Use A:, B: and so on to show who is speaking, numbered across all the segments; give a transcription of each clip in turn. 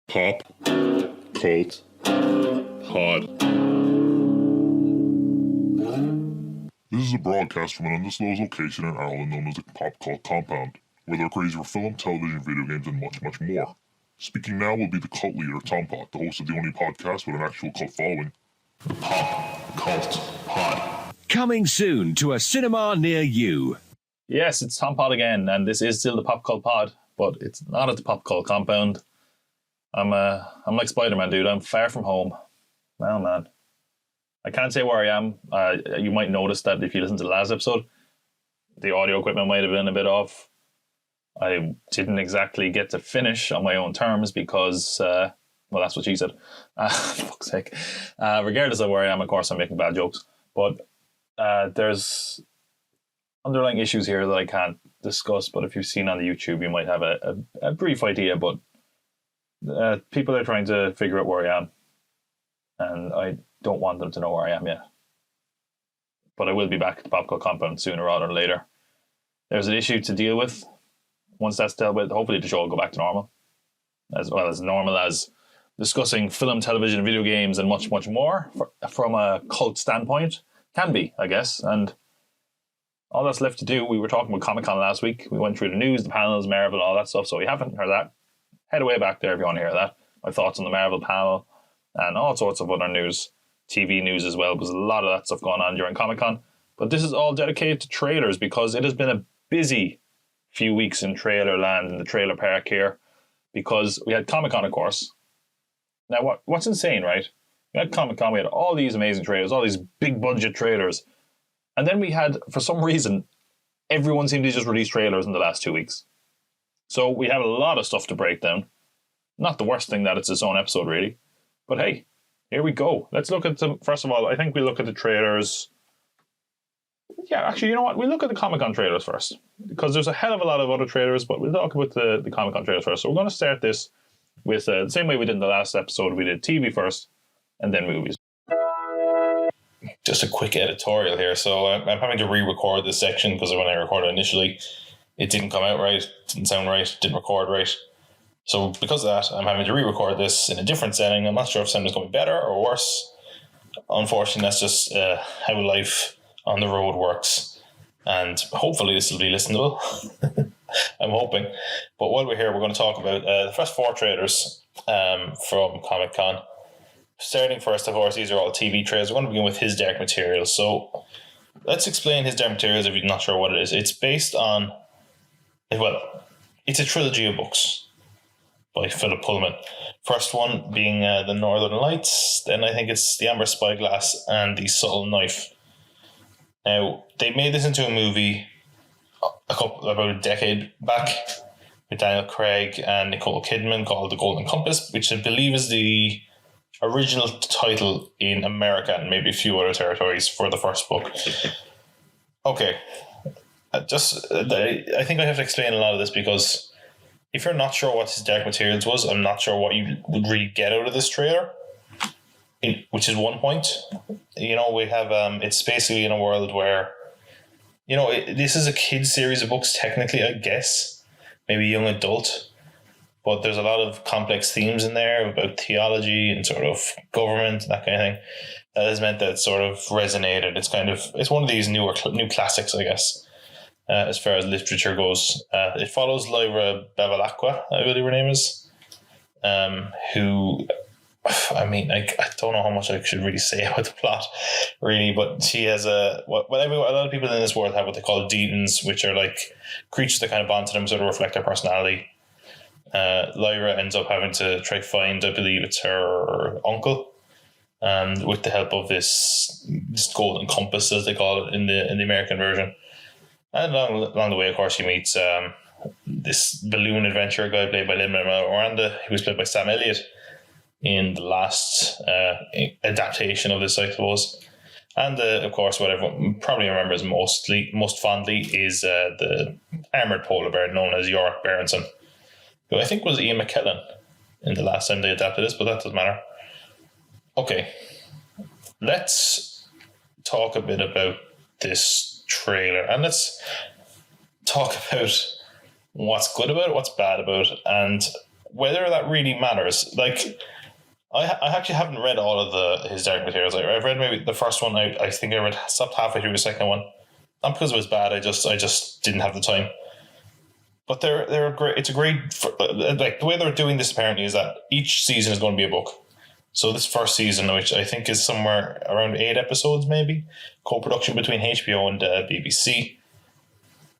A: Pop Cult Pod. This is a broadcast from an undisclosed location in Ireland known as the Pop Cult Compound, where they're crazy for film, television, video games, and much, much more. Speaking now will be the cult leader, Tompott, the host of the only podcast with an actual cult following, the Pop Cult Pod.
B: Coming soon to a cinema near you.
C: Yes, it's Tompott again, and this is still the Pop Cult Pod, but it's not at the Pop Cult Compound. I'm like Spider-Man, dude. I'm far from home. Oh, man. I can't say where I am. You might notice that if you listen to the last episode, the audio equipment might have been a bit off. I didn't exactly get to finish on my own terms because, well, that's what she said. Fuck's sake. Regardless of where I am, of course, I'm making bad jokes. But there's underlying issues here that I can't discuss. But if you've seen on the YouTube, you might have a brief idea. But people are trying to figure out where I am. And I don't want them to know where I am yet. But I will be back at the Pop Cult Compound sooner rather than later. There's an issue to deal with. Once that's dealt with, hopefully the show will go back to normal. As well as normal as discussing film, television, video games, and much, much more from a cult standpoint. Can be, I guess. And all that's left to do, we were talking about Comic-Con last week. We went through the news, the panels, Marvel, all that stuff. So if you haven't heard that, head away back there if you want to hear that. My thoughts on the Marvel panel and all sorts of other news, TV news as well, because a lot of that stuff going on during Comic-Con. But this is all dedicated to trailers because it has been a busy few weeks in trailer land in the trailer park here because we had Comic-Con, of course. Now, what's insane, right? We had Comic-Con, we had all these amazing trailers, all these big budget trailers. And then we had, for some reason, everyone seemed to just release trailers in the last 2 weeks. So we have a lot of stuff to break down. Not the worst thing that it's its own episode, really. But hey, here we go. Let's look at first of all, I think we look at the trailers. Yeah, actually, you know what? We'll look at the Comic-Con trailers first. Because there's a hell of a lot of other trailers, but we'll talk about the Comic-Con trailers first. So we're going to start this with the same way we did in the last episode. We did TV first, and then movies. Just a quick editorial here. So I'm having to re-record this section because when I recorded initially, it didn't come out right, didn't sound right, didn't record right. So because of that, I'm having to re-record this in a different setting. I'm not sure if sound is going to be better or worse. Unfortunately, that's just how life on the road works. And hopefully this will be listenable. I'm hoping. But while we're here, we're going to talk about the first 4 trailers from Comic-Con. Starting first, of course, these are all TV trailers. We're going to begin with His Dark Materials. So let's explain His Dark Materials if you're not sure what it is. It's based on, well, it's a trilogy of books by Philip Pullman. First one being The Northern Lights, then I think it's The Amber Spyglass and The Subtle Knife. Now, they made this into a movie about a decade back with Daniel Craig and Nicole Kidman called The Golden Compass, which I believe is the original title in America and maybe a few other territories for the first book. Okay, I think I have to explain a lot of this because if you're not sure what His Dark Materials was, I'm not sure what you would really get out of this trailer. Which is one point. You know, we have it's basically in a world where, you know, this is a kid's series of books technically, I guess, maybe young adult, but there's a lot of complex themes in there about theology and sort of government and that kind of thing. That has meant that it sort of resonated. It's one of these new classics, I guess, as far as literature goes. It follows Lyra Bevilacqua, I believe her name is, who, I mean, I don't know how much I should really say about the plot, really, but she has a lot of people in this world have what they call demons, which are like creatures that kind of bond to them, sort of reflect their personality. Lyra ends up having to try find, I believe it's her uncle, with the help of this golden compass, as they call it in the American version. And along the way, of course, she meets this balloon adventurer guy played by Lin-Manuel Miranda. He was played by Sam Elliott in the last adaptation of this, I suppose. And of course, what everyone probably remembers most fondly is the armoured polar bear known as Yorick Berenson, who I think was Ian McKellen in the last time they adapted this, but that doesn't matter. Okay, let's talk a bit about this trailer, and let's talk about what's good about it, what's bad about it, and whether that really matters. Like, I actually haven't read all of his Dark Materials. I've read maybe the first one. I think I stopped halfway through the second one. Not because it was bad. I just didn't have the time. But they're great. It's a great, like, the way they're doing this apparently is that each season is going to be a book. So this first season, which I think is somewhere around 8 episodes, maybe co-production between HBO and BBC,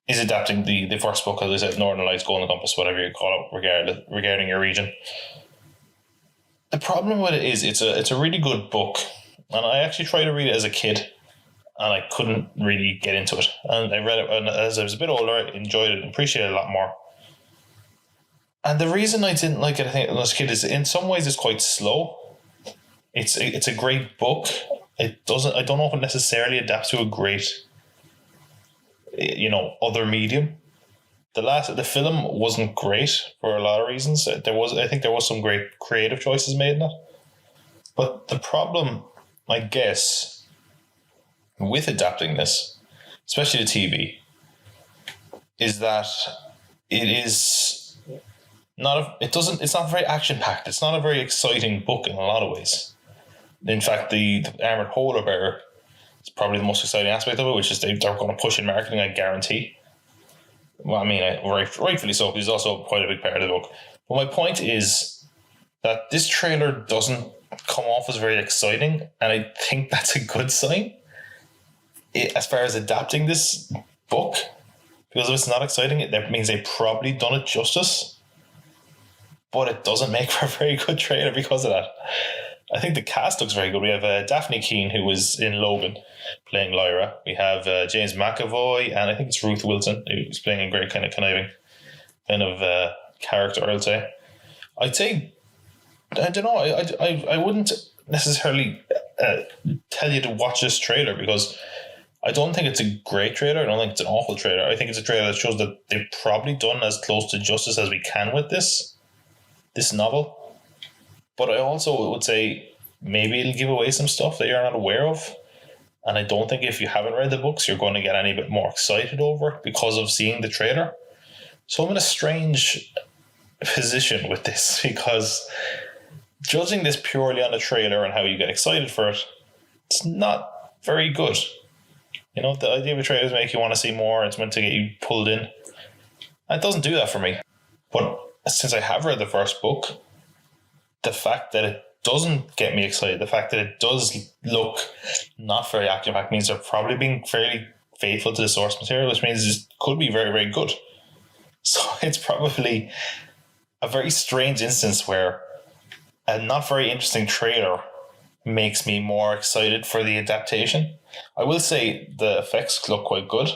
C: is adapting the first book, as I said, Northern Lights, Golden Compass, whatever you call it, regarding your region. The problem with it is it's a really good book, and I actually tried to read it as a kid, and I couldn't really get into it. And I read it, and as I was a bit older, I enjoyed it and appreciated it a lot more. And the reason I didn't like it, I think, as a kid, is in some ways it's quite slow. It's a great book. I don't know if it necessarily adapts to a great, other medium. The film wasn't great for a lot of reasons. I think there was some great creative choices made in it. But the problem, I guess, with adapting this, especially to TV, is that it's not very action packed. It's not a very exciting book in a lot of ways. In fact, the Armored Polar Bear is probably the most exciting aspect of it, which is they're going to push in marketing, I guarantee. Well, I mean, rightfully so, because it's also quite a big part of the book. But my point is that this trailer doesn't come off as very exciting, and I think that's a good sign as far as adapting this book, because if it's not exciting, that means they've probably done it justice, but it doesn't make for a very good trailer because of that. I think the cast looks very good. We have Daphne Keane, who was in Logan, playing Lyra. We have James McAvoy, and I think it's Ruth Wilson, who's playing a great kind of conniving kind of character, I'd say. I don't know, I wouldn't necessarily tell you to watch this trailer, because I don't think it's a great trailer. I don't think it's an awful trailer. I think it's a trailer that shows that they've probably done as close to justice as we can with this novel. But I also would say maybe it'll give away some stuff that you're not aware of. And I don't think if you haven't read the books, you're going to get any bit more excited over it because of seeing the trailer. So I'm in a strange position with this, because judging this purely on the trailer and how you get excited for it, it's not very good. The idea of a trailer is make you want to see more. It's meant to get you pulled in. And it doesn't do that for me. But since I have read the first book, the fact that it doesn't get me excited, the fact that it does look not very action-packed, means they're probably being fairly faithful to the source material, which means it could be very, very good. So it's probably a very strange instance where a not very interesting trailer makes me more excited for the adaptation. I will say the effects look quite good.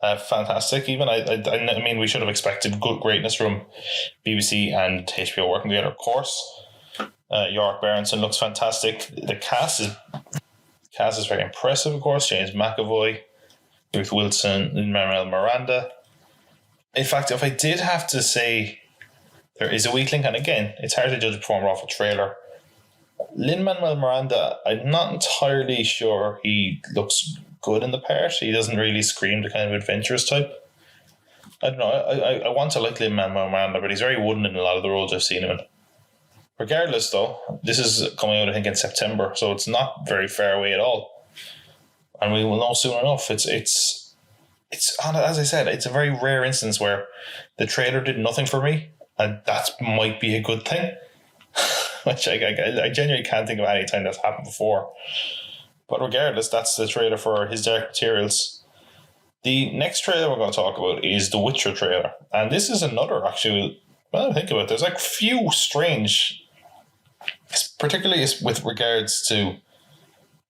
C: Fantastic even. I mean, we should have expected good greatness from BBC and HBO working together, of course. York Berenson looks fantastic. The cast is very impressive, of course. James McAvoy, Ruth Wilson, Lin-Manuel Miranda. In fact, if I did have to say there is a weak link, and again, it's hard to judge a performer off a trailer, Lin-Manuel Miranda, I'm not entirely sure he looks good in the part. He doesn't really scream the kind of adventurous type. I don't know. I want to like Lin-Manuel Miranda, but he's very wooden in a lot of the roles I've seen him in. Regardless, though, this is coming out, I think, in September, so it's not very far away at all. And we will know soon enough. It's as I said, it's a very rare instance where the trailer did nothing for me, and that might be a good thing. Which I genuinely can't think of any time that's happened before. But regardless, that's the trailer for His Dark Materials. The next trailer we're going to talk about is the Witcher trailer. And this is another, actually, well, I think about it, there's like few strange, particularly with regards to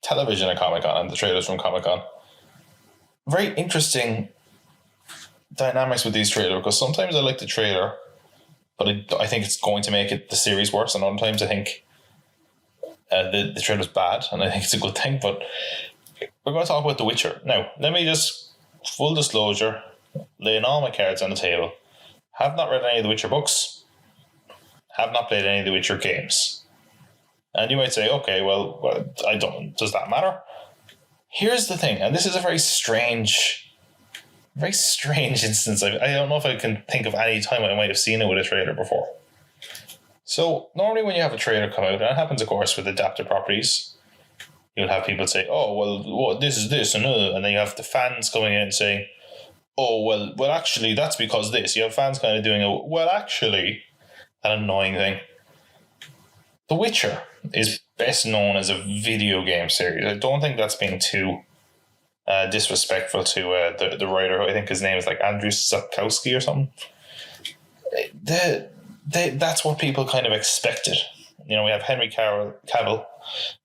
C: television at Comic-Con and the trailers from Comic-Con. Very interesting dynamics with these trailers, because sometimes I like the trailer, but I think it's going to make the series worse, and other times I think the trailer's bad, and I think it's a good thing. But we're going to talk about The Witcher. Now, let me just, full disclosure, laying all my cards on the table. Have not read any of the Witcher books. Have not played any of the Witcher games. And you might say, okay, well, I don't. Does that matter? Here's the thing, and this is a very strange instance. I don't know if I can think of any time I might have seen it with a trailer before. So normally when you have a trailer come out, and it happens, of course, with adapted properties, you'll have people say, "Oh, well, this is this," and then you have the fans coming in and saying, "Oh, well, actually, that's because this." You have fans kind of doing a, "Well, actually," that annoying thing. The Witcher is best known as a video game series. I don't think that's being too disrespectful to the writer, who I think his name is like Andrew Sapkowski or something. That's what people kind of expected. You know, we have Henry Cavill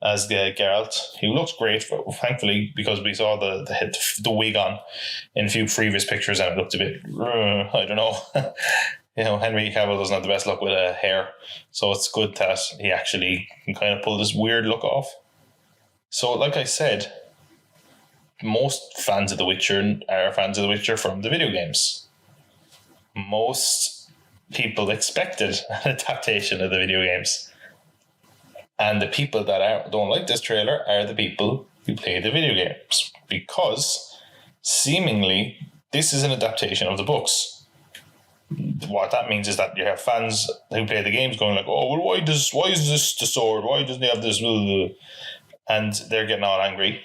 C: as the Geralt, who looks great, thankfully, because we saw the wig on in a few previous pictures and it looked a bit, I don't know. You know, Henry Cavill doesn't have the best luck with hair, so it's good that he actually can kind of pull this weird look off. So, like I said, most fans of The Witcher are fans of The Witcher from the video games. Most people expected an adaptation of the video games. And the people that don't like this trailer are the people who play the video games, because seemingly this is an adaptation of the books. What that means is that you have fans who play the games going like, "Oh, well, why is this the sword? Why doesn't he have this?" And they're getting all angry.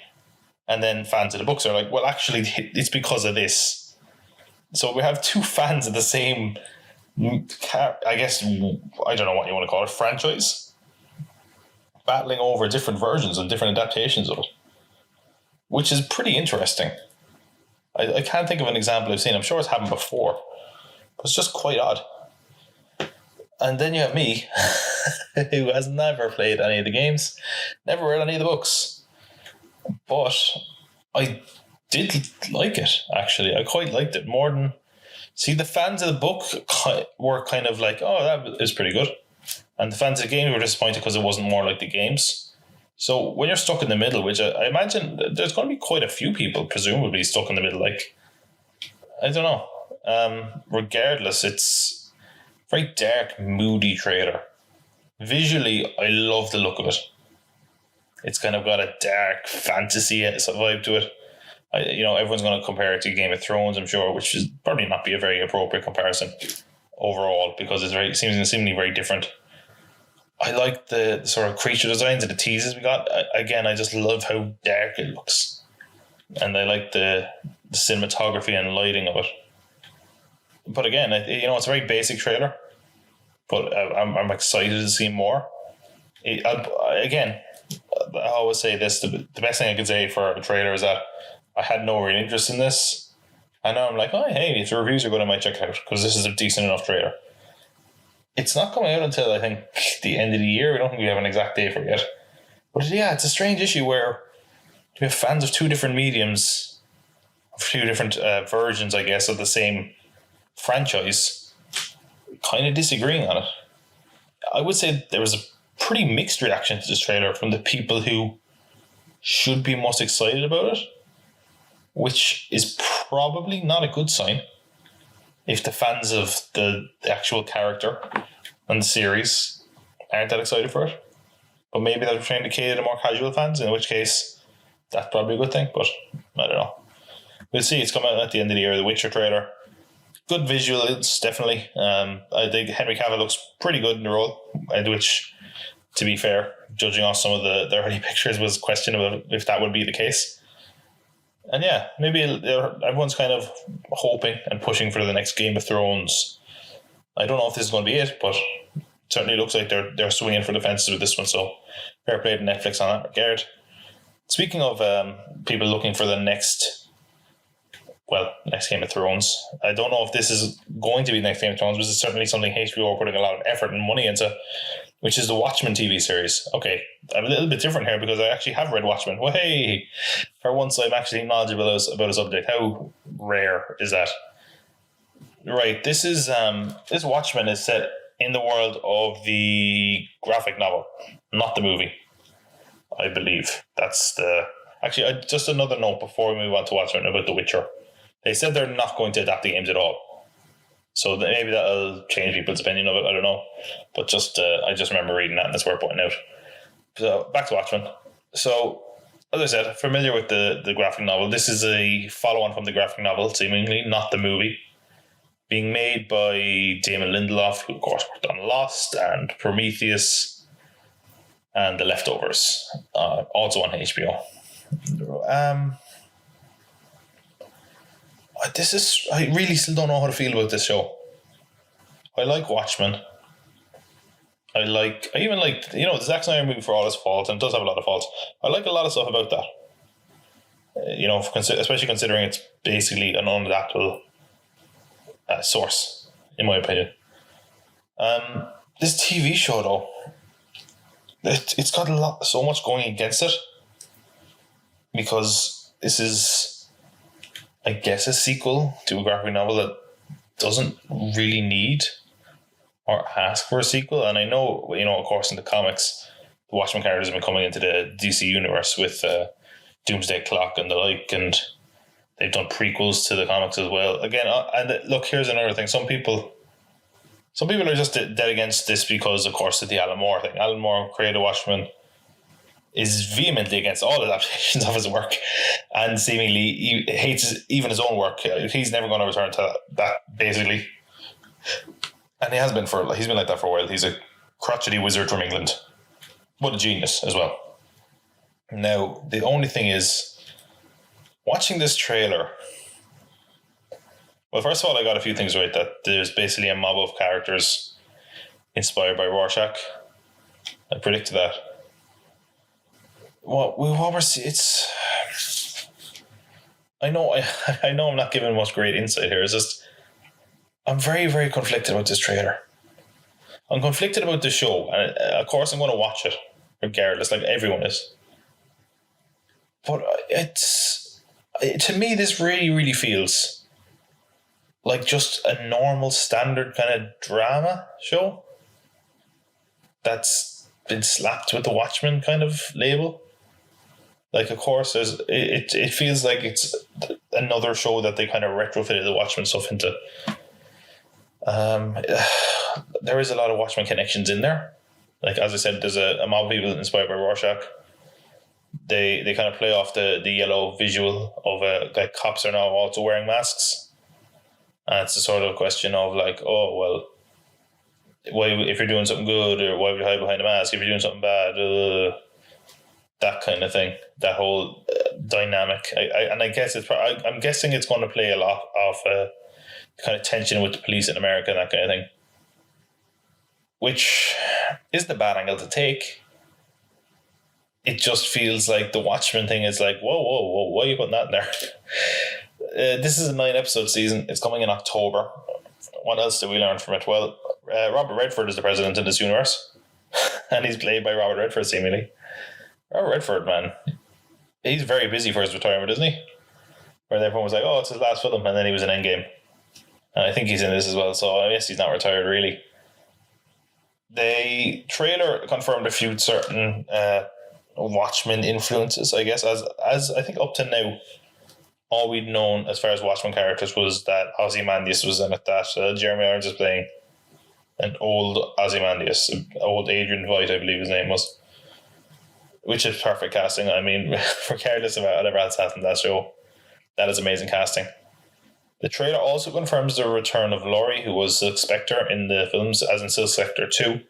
C: And then fans of the books are like, "Well, actually, it's because of this." So we have two fans of the same, I guess, I don't know what you want to call it, franchise, battling over different versions and different adaptations of it, which is pretty interesting. I can't think of an example I've seen. I'm sure it's happened before, but it's just quite odd. And then you have me, who has never played any of the games, never read any of the books, but I did like it, actually. I quite liked it more than... See, the fans of the book were kind of like, "Oh, that is pretty good." And the fans of the game were disappointed because it wasn't more like the games. So when you're stuck in the middle, which I imagine there's going to be quite a few people presumably stuck in the middle, like, I don't know. Regardless, it's a very dark, moody trailer. Visually, I love the look of it. It's kind of got a dark fantasy vibe to it. Everyone's going to compare it to Game of Thrones, I'm sure, which is probably not be a very appropriate comparison overall, because it's seemingly very different. I like the sort of creature designs and the teases we got. Again, I just love how dark it looks, and I like the cinematography and lighting of it. But again, it's a very basic trailer, but I'm excited to see more. I always say this: the best thing I could say for a trailer is that I had no real interest in this, and now I'm like, "Oh, hey, if the reviews are good, I might check it out, because this is a decent enough trailer." It's not coming out until, I think, the end of the year. We don't think we have an exact date for it yet. But yeah, it's a strange issue where we have fans of two different mediums, two different versions, I guess, of the same franchise, kind of disagreeing on it. I would say there was a pretty mixed reaction to this trailer from the people who should be most excited about it, which is probably not a good sign if the fans of the actual character and the series aren't that excited for it. But maybe they're trying to cater to more casual fans, in which case that's probably a good thing, but I don't know. We'll see. It's coming out at the end of the year, the Witcher trailer. Good visuals, definitely. I think Henry Cavill looks pretty good in the role, which, to be fair, judging off some of the early pictures, was questionable if that would be the case. And yeah, maybe everyone's kind of hoping and pushing for the next Game of Thrones. I don't know if this is going to be it, but it certainly looks like they're swinging for the fences with this one. So fair play to Netflix on that regard. Speaking of people looking for the next Game of Thrones, I don't know if this is going to be the next Game of Thrones, but it's certainly something HBO are putting a lot of effort and money into, which is the Watchmen TV series. Okay, I'm a little bit different here because I actually have read Watchmen. Well, hey, for once I'm actually knowledgeable about a subject. How rare is that? Right, this Watchmen is set in the world of the graphic novel, not the movie, I believe. Actually, just another note before we move on to Watchmen about The Witcher. They said they're not going to adapt the games at all. So maybe that'll change people's opinion of it. I don't know. But I just remember reading that, and that's worth pointing out. So back to Watchmen. So, as I said, familiar with the graphic novel. This is a follow-on from the graphic novel, seemingly, not the movie. being made by Damon Lindelof, who of course worked on Lost and Prometheus and The Leftovers, also on HBO. I really still don't know how to feel about this show. I like Watchmen. I even like, the Zack Snyder movie, for all its faults, and it does have a lot of faults. I like a lot of stuff about that. Especially considering it's basically an unadaptable source, in my opinion. This TV show, though, it's got so much going against it, because this is, I guess, a sequel to a graphic novel that doesn't really need or ask for a sequel. And I know, of course, in the comics, the Watchmen characters have been coming into the DC universe with Doomsday Clock and the like, and they've done prequels to the comics as well. Again, and look, here's another thing. Some people are just dead against this because, of course, of the Alan Moore thing. Alan Moore, creator of Watchmen, is vehemently against all adaptations of his work, and seemingly he hates even his own work. He's never going to return to that, basically. And he's been like that for a while. He's a crotchety wizard from England, but a genius as well. Now, the only thing is, watching this trailer, well, first of all, I got a few things right. That there's basically a mob of characters inspired by Rorschach. I predicted that. What we're seeing, I know I'm not giving much great insight here. It's just, I'm very, very conflicted about this trailer. I'm conflicted about the show, and of course I'm going to watch it regardless, like everyone is. But to me, this really, really feels like just a normal, standard kind of drama show that's been slapped with the Watchmen kind of label. Like, of course, it feels like it's another show that they kind of retrofitted the Watchmen stuff into. There is a lot of Watchmen connections in there. Like, as I said, there's a mob of people inspired by Rorschach. They kind of play off the yellow visual of like cops are now also wearing masks. And it's a sort of question of like, oh, well, why, if you're doing something good, or why would you hide behind a mask if you're doing something bad? That kind of thing. That whole dynamic. I guess I'm guessing it's going to play a lot of kind of tension with the police in America and that kind of thing. Which isn't a bad angle to take. It just feels like the Watchmen thing is like, whoa, why are you putting that in there? This is a 9-episode season. It's coming in October. What else did we learn from it? Well, Robert Redford is the president in this universe. And he's played by Robert Redford, seemingly. Robert Redford, man. He's very busy for his retirement, isn't he? Where everyone was like, oh, it's his last film. And then he was in Endgame. And I think he's in this as well. So I guess he's not retired, really. The trailer confirmed a few certain Watchmen influences, I guess, as I think up to now, all we'd known as far as Watchmen characters was that Ozymandias was in it, that Jeremy Irons is playing an old Ozymandias, old Adrian Veidt, I believe his name was, which is perfect casting. I mean, regardless of whatever else happened in that show, that is amazing casting. The trailer also confirms the return of Laurie, who was Silk Spectre in the films, as in Silk Spectre 2,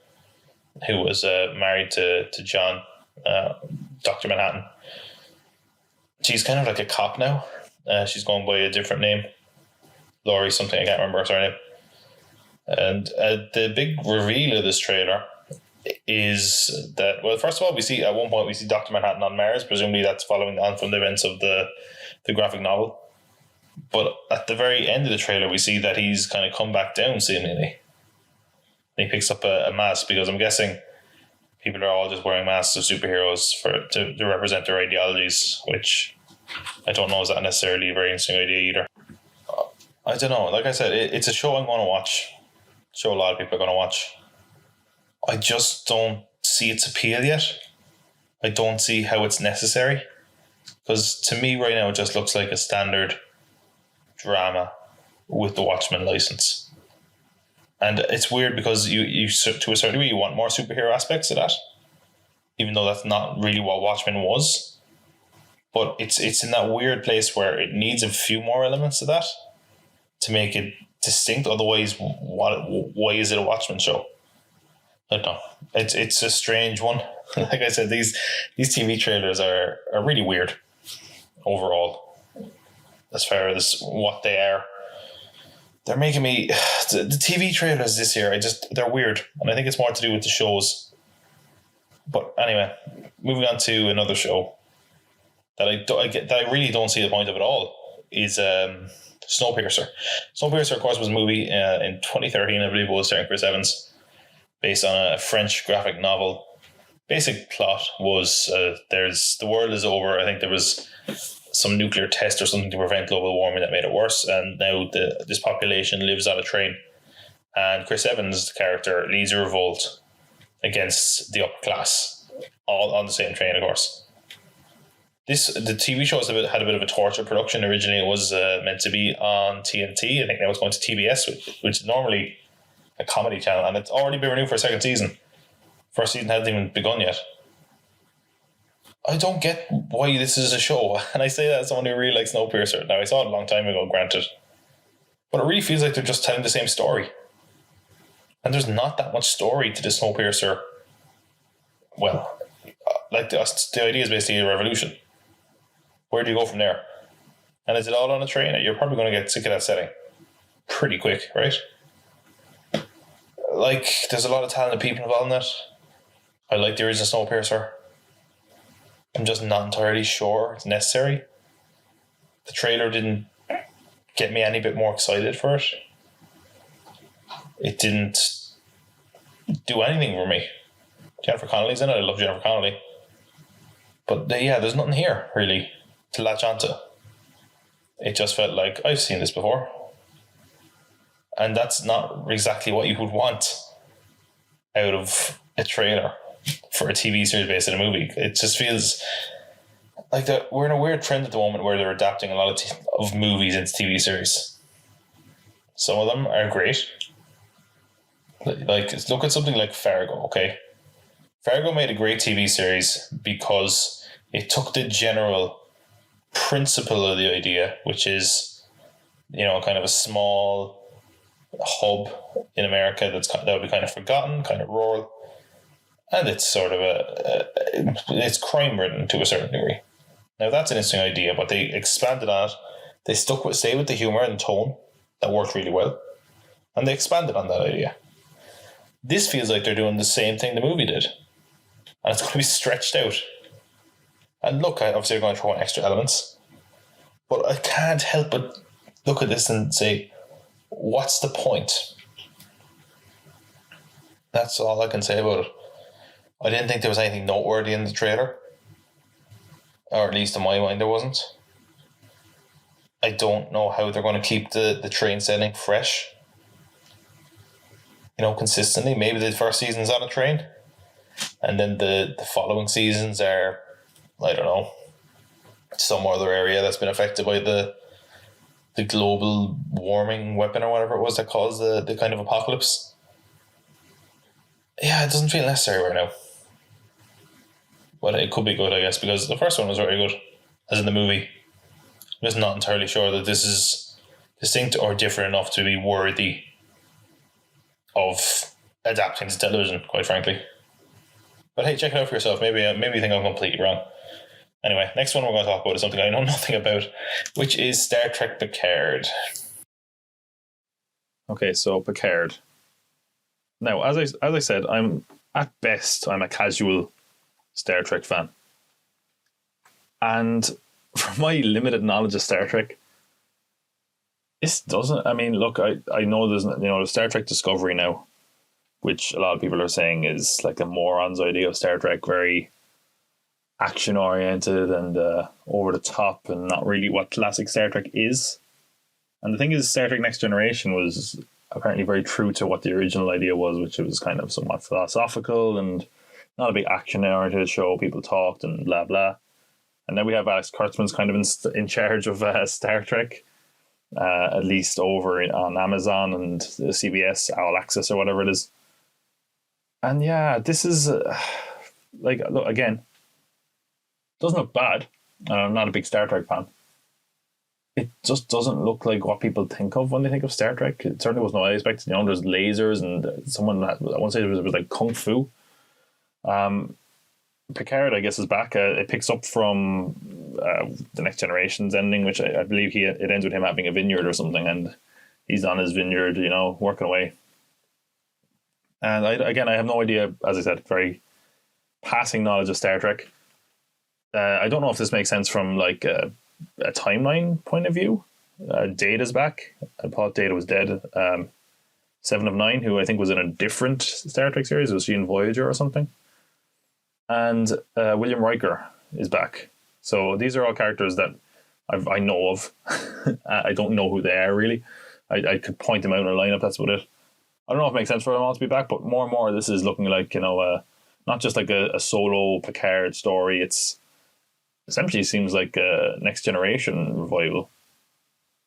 C: who was married to John, Dr. Manhattan. She's kind of like a cop now. She's going by a different name. Laurie something, I can't remember her surname. And the big reveal of this trailer is that, well, first of all, at one point we see Dr. Manhattan on Mars. Presumably that's following on from the events of the graphic novel. But at the very end of the trailer, we see that he's kind of come back down, seemingly. And he picks up a mask, because I'm guessing people are all just wearing masks of superheroes to represent their ideologies, which I don't know is that necessarily a very interesting idea either. I don't know. Like I said, it's a show I'm going to watch. Show a lot of people are going to watch. I just don't see its appeal yet. I don't see how it's necessary. Because to me right now, it just looks like a standard drama with the Watchmen license. And it's weird because you to a certain degree, you want more superhero aspects of that, even though that's not really what Watchmen was. But it's in that weird place where it needs a few more elements of that to make it distinct. Otherwise, why is it a Watchmen show? I don't know. It's a strange one. Like I said, these TV trailers are really weird overall, as far as what they are. They're making me the TV trailers this year. They're weird, and I think it's more to do with the shows. But anyway, moving on to another show that I really don't see the point of at all is Snowpiercer. Snowpiercer, of course, was a movie in 2013, I believe it was, starring Chris Evans, based on a French graphic novel. Basic plot was the world is over. I think there was some nuclear test or something to prevent global warming that made it worse, and now this population lives on a train, and Chris Evans, the character, leads a revolt against the upper class, all on the same train, of course. The TV show had a bit of a torture production. Originally, it was meant to be on TNT. I think now it's going to TBS, which is normally a comedy channel, and it's already been renewed for a second season. First season hasn't even begun yet. I don't get why this is a show, and I say that as someone who really likes Snowpiercer. Now, I saw it a long time ago, granted, but it really feels like they're just telling the same story. And there's not that much story to the Snowpiercer. Well, like the idea is basically a revolution. Where do you go from there? And is it all on a train? You're probably going to get sick of that setting pretty quick, right? Like, there's a lot of talented people involved in that. I like the original Snowpiercer. I'm just not entirely sure it's necessary. The trailer didn't get me any bit more excited for it. It didn't do anything for me. Jennifer Connelly's in it. I love Jennifer Connelly. But there's nothing here, really, to latch onto. It just felt like, I've seen this before. And that's not exactly what you would want out of a trailer for a TV series based on a movie. It just feels like we're in a weird trend at the moment where they're adapting a lot of movies into TV series. Some of them are great. Like, look at something like Fargo, okay? Fargo made a great TV series because it took the general principle of the idea, which is, kind of a small hub in America that would be kind of forgotten, kind of rural, and it's sort of it's crime ridden to a certain degree. Now that's an interesting idea, but they expanded on it. They stayed with the humor and tone that worked really well, and they expanded on that idea. This feels like they're doing the same thing the movie did, and it's going to be stretched out. And look, obviously they're going to throw in extra elements, but I can't help but look at this and say, what's the point? That's all I can say about it. I didn't think there was anything noteworthy in the trailer, or at least in my mind there wasn't. I don't know how they're going to keep the train setting fresh, consistently. Maybe the first season's on a train, and then the following seasons are, I don't know, some other area that's been affected by the global warming weapon or whatever it was that caused the kind of apocalypse. Yeah, it doesn't feel necessary right now. But it could be good, I guess, because the first one was very good, as in the movie. I'm just not entirely sure that this is distinct or different enough to be worthy of adapting to television, quite frankly. But hey, check it out for yourself. Maybe you think I'm completely wrong. Anyway, next one we're going to talk about is something I know nothing about, which is Star Trek Picard. Okay, so Picard. Now, as I said, I'm a casual Star Trek fan. And from my limited knowledge of Star Trek, this doesn't, look, I know there's Star Trek Discovery now, which a lot of people are saying is like a moron's idea of Star Trek, very action oriented and over the top, and not really what classic Star Trek is. And the thing is, Star Trek Next Generation was apparently very true to what the original idea was, which it was kind of somewhat philosophical and not a big action oriented show. People talked and blah blah. And now we have Alex Kurtzman's kind of in charge of Star Trek, at least over on Amazon and CBS All Access or whatever it is. And yeah, this is look, again, doesn't look bad. I'm not a big Star Trek fan,
D: it just doesn't look like what people think of when they think of Star Trek. It certainly wasn't what I expected. There's lasers and someone that I want to say it was like kung fu. Picard, I guess, is back. It picks up from the Next Generation's ending, which I believe it ends with him having a vineyard or something, and he's on his vineyard, working away. And I have no idea, as I said, very passing knowledge of Star Trek. I don't know if this makes sense from like a timeline point of view. Data's back. I thought Data was dead. Seven of Nine, who I think was in a different Star Trek series, was she in Voyager or something? And William Riker is back. So these are all characters that I know of. I don't know who they are really. I could point them out in a lineup. That's about it. I don't know if it makes sense for them all to be back, but more and more this is looking like not just like a solo Picard story. It's essentially seems like a Next Generation revival.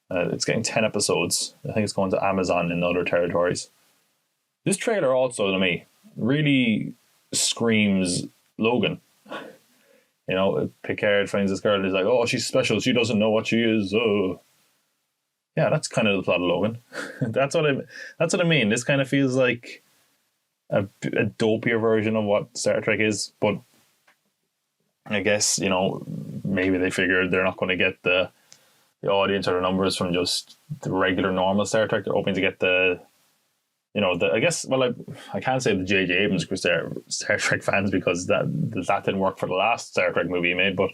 D: It's getting 10 episodes. I think it's going to Amazon in other territories. This trailer also, to me, really screams Logan. Picard finds this girl and he's like, oh, she's special. She doesn't know what she is. Oh. Yeah, that's kind of the plot of Logan. That's what I mean. This kind of feels like a dopier version of what Star Trek is, but I guess, maybe they figured they're not going to get the audience or the numbers from just the regular normal Star Trek. They're hoping to get I can't say the J.J. Abrams Star Trek fans because that didn't work for the last Star Trek movie he made, but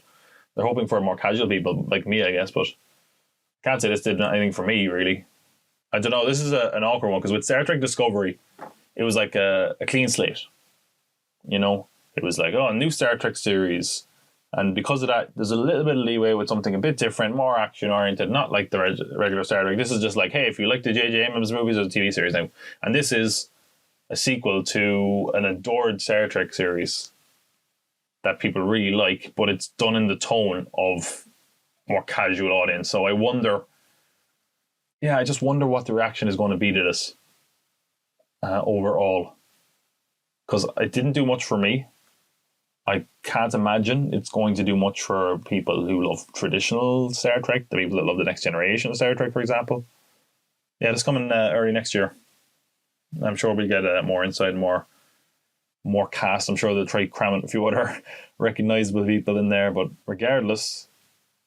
D: they're hoping for more casual people like me, I guess, but I can't say this did anything for me, really. I don't know, this is an awkward one, because with Star Trek Discovery, it was like a clean slate. It was like, a new Star Trek series. And because of that, there's a little bit of leeway with something a bit different, more action-oriented, not like the regular Star Trek. This is just like, hey, if you like the J.J. Abrams movies or the TV series now. And this is a sequel to an adored Star Trek series that people really like, but it's done in the tone of more casual audience. So I just wonder what the reaction is going to be to this overall. Because it didn't do much for me. I can't imagine it's going to do much for people who love traditional Star Trek, the people that love the Next Generation Star Trek, for example. Yeah, it's coming early next year. I'm sure we'll get more insight, more cast. I'm sure they'll try cramming a few other recognizable people in there, but regardless,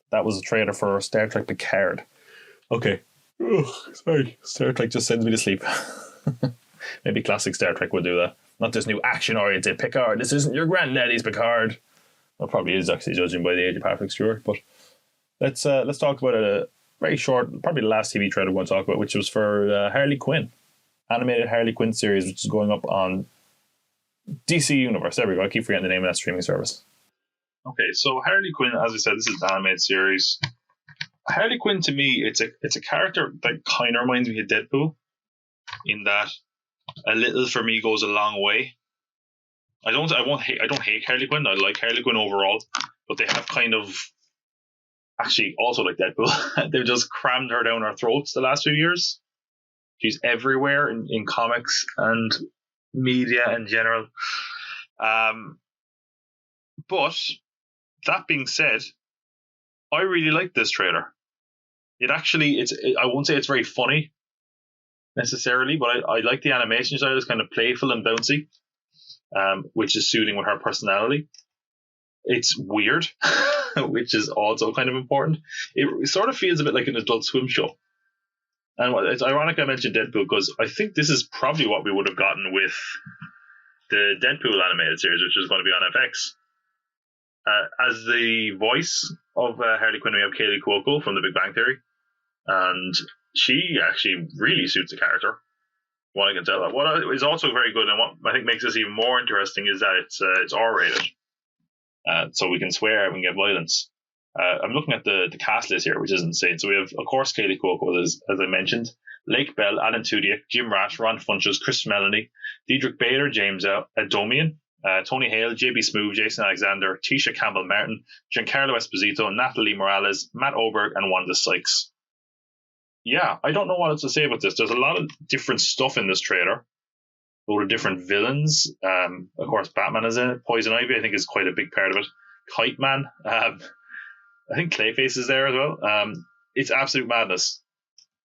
D: that was a trailer for Star Trek Picard. Okay. Sorry. Star Trek just sends me to sleep. Maybe classic Star Trek would do that. Not this new action-oriented Picard. This isn't your granddaddy's Picard. Well, probably is, actually, judging by the age of Patrick Stewart. But let's talk about a very short, probably the last TV trailer we're going to talk about, which was for Harley Quinn. Animated Harley Quinn series, which is going up on DC Universe. There we go. I keep forgetting the name of that streaming service. Okay, so Harley Quinn, as I said, this is the animated series. Harley Quinn, to me, it's a character that kind of reminds me of Deadpool, in that a little for me goes a long way. I don't hate Harley Quinn. I like Harley Quinn overall, but they have kind of actually also like Deadpool. They've just crammed her down our throats the last few years. She's everywhere in comics and media in general. But that being said, I really like this trailer. I won't say it's very funny necessarily, but I like the animation style. It's kind of playful and bouncy, which is suiting with her personality. It's weird, which is also kind of important. It sort of feels a bit like an Adult Swim show. And it's ironic I mentioned Deadpool, because I think this is probably what we would have gotten with the Deadpool animated series, which is going to be on FX. As the voice of Harley Quinn, we have Kaylee Cuoco from The Big Bang Theory. And she actually really suits the character, what I can tell. What is also very good, and what I think makes this even more interesting, is that it's R-rated. So we can swear, we can get violence. I'm looking at the cast list here, which is insane. So we have, of course, Kaylee Cuoco, as I mentioned, Lake Bell, Alan Tudyk, Jim Rash, Ron Funches, Chris Melanie, Diedrich Bader, James Adomian, Tony Hale, JB Smoove, Jason Alexander, Tisha Campbell-Martin, Giancarlo Esposito, Natalie Morales, Matt Oberg, and Wanda Sykes. Yeah, I don't know what else to say about this. There's a lot of different stuff in this trailer. A lot of different villains. Of course, Batman is in it. Poison Ivy, I think, is quite a big part of it. Kite Man. I think Clayface is there as well. it's absolute madness,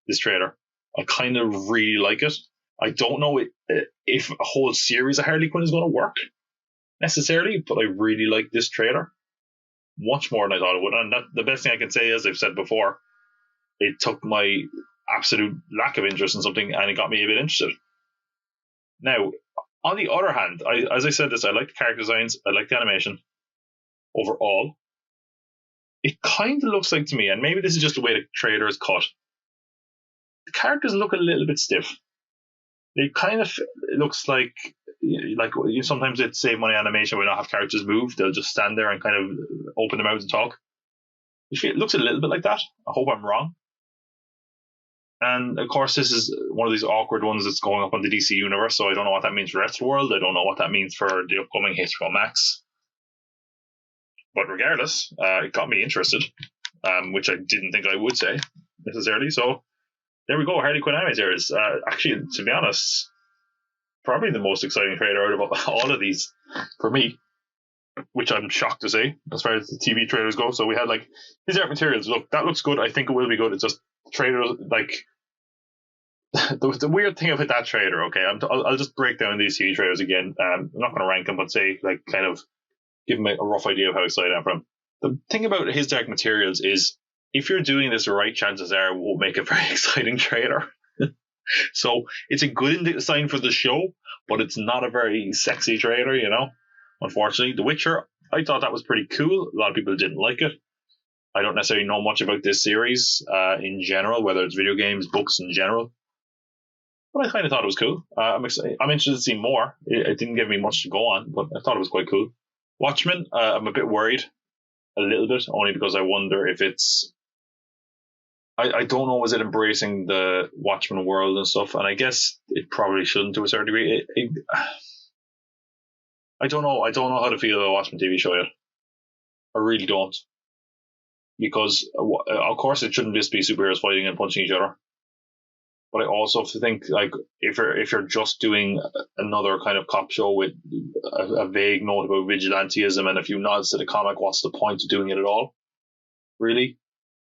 D: this trailer. I kind of really like it. I don't know if a whole series of Harley Quinn is going to work necessarily, but I really like this trailer much more than I thought it would. And the best thing I can say, as I've said before, it took my absolute lack of interest in something and it got me a bit interested. Now, on the other hand, as I said this, I like the character designs, I like the animation overall. It kind of looks like to me, and maybe this is just the way the trailer is cut, the characters look a little bit stiff. They kind of, it looks like sometimes they'd save money on animation where they don't have characters move. They'll just stand there and kind of open their mouths and talk. It looks a little bit like that. I hope I'm wrong. And of course, this is one of these awkward ones that's going up on the DC universe, so I don't know what that means for the rest of the world. I don't know what that means for the upcoming HBO Max. But regardless, it got me interested, which I didn't think I would say necessarily. So there we go, Harley Quinn Anime Series. Actually, to be honest, probably the most exciting trailer out of all of these for me, which I'm shocked to say as far as the TV trailers go. So we had like his art materials. Look, that looks good. I think it will be good. It's just trailers like the weird thing about that trailer. Okay, I'll just break down these TV trailers again. I'm not going to rank them, but say like kind of give them a rough idea of how excited I am for them. The thing about his dark materials is if you're doing this right, chances are it will make a very exciting trailer. So it's a good sign for the show, but it's not a very sexy trailer, you know. Unfortunately, The Witcher, I thought that was pretty cool. A lot of people didn't like it. I don't necessarily know much about this series in general, whether it's video games, books in general. But I kind of thought it was cool. I'm interested to see more. It didn't give me much to go on, but I thought it was quite cool. Watchmen, I'm a bit worried, a little bit, only because I wonder if it's... I don't know, is it embracing the Watchmen world and stuff? And I guess it probably shouldn't to a certain degree. I don't know. I don't know how to feel about a Watchmen TV show yet. I really don't. Because, of course, it shouldn't just be superheroes fighting and punching each other. But I also think, like, if you're just doing another kind of cop show with a vague note about vigilantism and a few nods to the comic, what's the point of doing it at all? Really?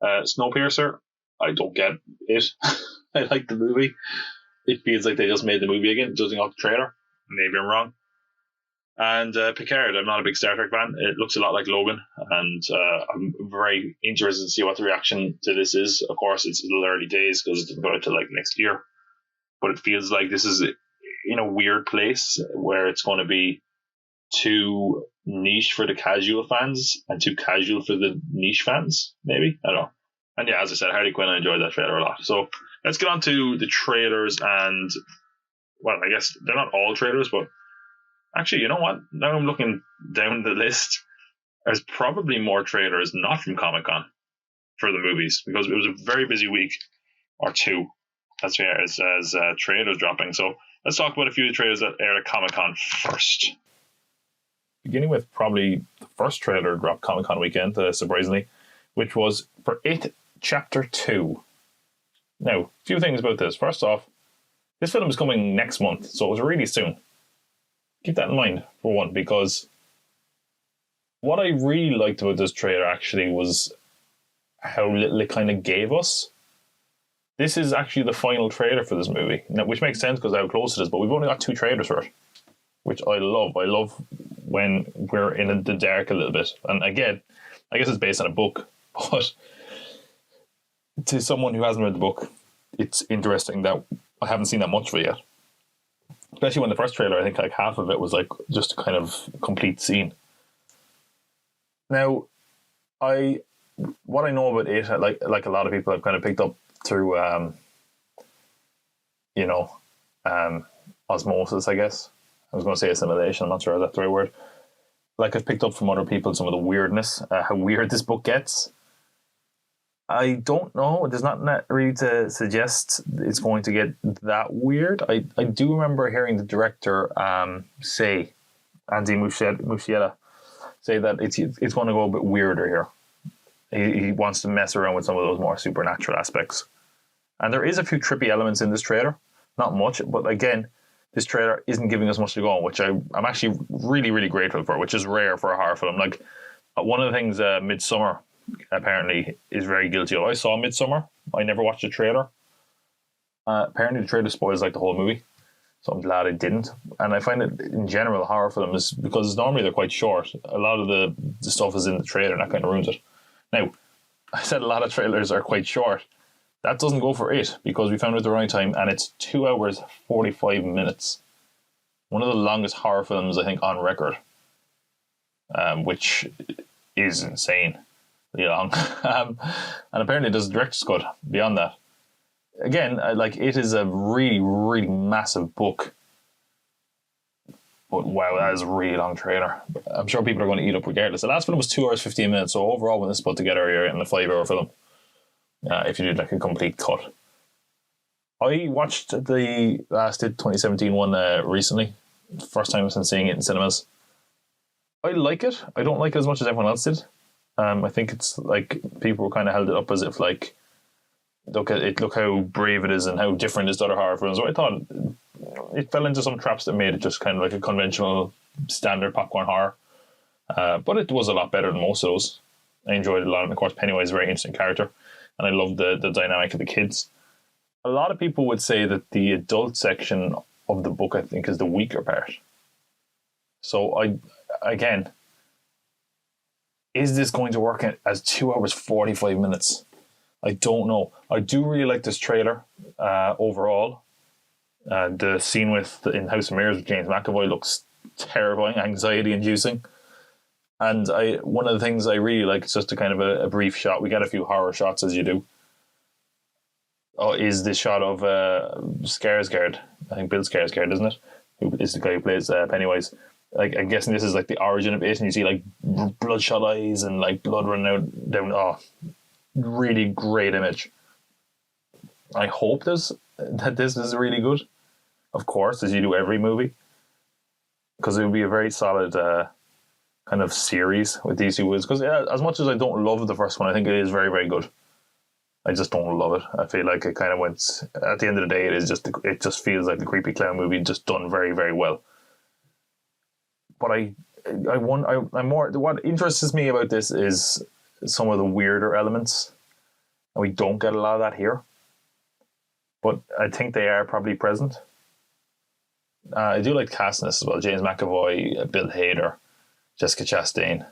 D: Snowpiercer, I don't get it. I like the movie. It feels like they just made the movie again, judging off the trailer. Maybe I'm wrong. And Picard, I'm not a big Star Trek fan. It looks a lot like Logan, and I'm very interested to see what the reaction to this is. Of course, it's a little early days because it doesn't go out till like next year. But it feels like this is in a weird place where it's going to be too niche for the casual fans and too casual for the niche fans, maybe. I don't know. And yeah, as I said, Harley Quinn, I enjoyed that trailer a lot. So let's get on to the trailers. And, well, I guess they're not all trailers, but actually, you know what? Now I'm looking down the list. There's probably more trailers not from Comic-Con for the movies because it was a very busy week or two as far as trailers dropping. So let's talk about a few of the trailers that aired at Comic-Con first. Beginning with probably the first trailer dropped Comic-Con weekend, surprisingly, which was for It Chapter 2. Now, a few things about this. First off, this film is coming next month, so it was really soon. Keep that in mind, for one, because what I really liked about this trailer actually was how little it kind of gave us. This is actually the final trailer for this movie, now, which makes sense because how close it is, but we've only got 2 trailers for it, which I love. I love when we're in the dark a little bit. And again, I guess it's based on a book, but to someone who hasn't read the book, it's interesting that I haven't seen that much of it yet. Especially when the first trailer, I think like half of it was like just a kind of complete scene. Now, what I know about it, like a lot of people have kind of picked up through, osmosis, I guess. I was going to say assimilation. I'm not sure if that's the right word. Like I've picked up from other people some of the weirdness, how weird this book gets. I don't know. It does not really to suggest it's going to get that weird. I do remember hearing the director say, Andy Muschietti, say that it's going to go a bit weirder here. He wants to mess around with some of those more supernatural aspects. And there is a few trippy elements in this trailer. Not much, but again, this trailer isn't giving us much to go on, which I'm actually really, really grateful for, which is rare for a horror film. Like one of the things Midsommar apparently is very guilty of. I saw Midsummer. I never watched the trailer. Apparently the trailer spoils like the whole movie. So I'm glad I didn't. And I find it in general horror films, because normally they're quite short. A lot of the stuff is in the trailer and that kind of ruins it. Now, I said a lot of trailers are quite short. That doesn't go for it, because we found it at the right time, and it's 2 hours 45 minutes. One of the longest horror films I think on record, which is insane. Long. And apparently there's a director's cut beyond that. Again, like, it is a really, really massive book. But wow, that is a really long trailer. I'm sure people are going to eat up regardless. The last film was 2 hours 15 minutes, so overall when this is put together, you're in a 5-hour film. If you did like a complete cut. I watched the last 2017 one recently. First time since seeing it in cinemas. I like it. I don't like it as much as everyone else did. I think it's like people kind of held it up as if like, look how brave it is and how different it is to other horror films. So I thought it fell into some traps that made it just kind of like a conventional standard popcorn horror. But it was a lot better than most of those. I enjoyed it a lot. And of course, Pennywise is a very interesting character. And I loved the dynamic of the kids. A lot of people would say that the adult section of the book, I think, is the weaker part. So again, is this going to work as 2 hours 45 minutes? I don't know. I do really like this trailer overall. The scene in House of Mirrors with James McAvoy looks terrifying, anxiety-inducing. And one of the things I really like is just a kind of a brief shot. We get a few horror shots as you do. Is this shot of Skarsgård? I think Bill Skarsgård, isn't it? Who is the guy who plays Pennywise? Like, I'm guessing this is like the origin of it, and you see like bloodshot eyes and like blood running out down. Oh, really great image. I hope that this is really good. Of course, as you do every movie, because it would be a very solid kind of series with these two movies. Because as much as I don't love the first one, I think it is very, very good. I just don't love it. I feel like it kind of went. At the end of the day, it just feels like a creepy clown movie, just done very, very well. But I'm more. What interests me about this is some of the weirder elements, and we don't get a lot of that here. But I think they are probably present. I do like casting this as well. James McAvoy, Bill Hader, Jessica Chastain.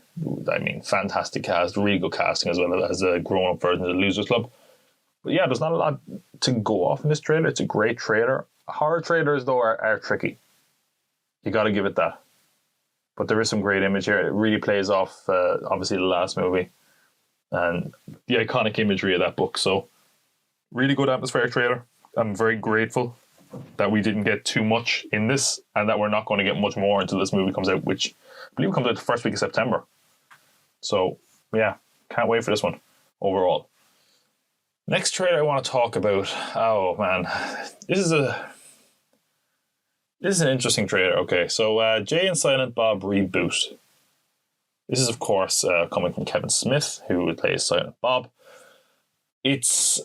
D: I mean, fantastic cast, really good casting as well as a grown-up version of the Losers Club. But yeah, there's not a lot to go off in this trailer. It's a great trailer. Horror trailers, though, are tricky. You got to give it that. But there is some great image here. It really plays off, obviously, the last movie and the iconic imagery of that book. So, really good atmospheric trailer. I'm very grateful that we didn't get too much in this and that we're not going to get much more until this movie comes out, which I believe comes out the first week of September. So, yeah, can't wait for this one overall. Next trailer I want to talk about. Oh, man. This is an interesting trailer. Okay, so Jay and Silent Bob Reboot. This is, of course, coming from Kevin Smith, who plays Silent Bob. It's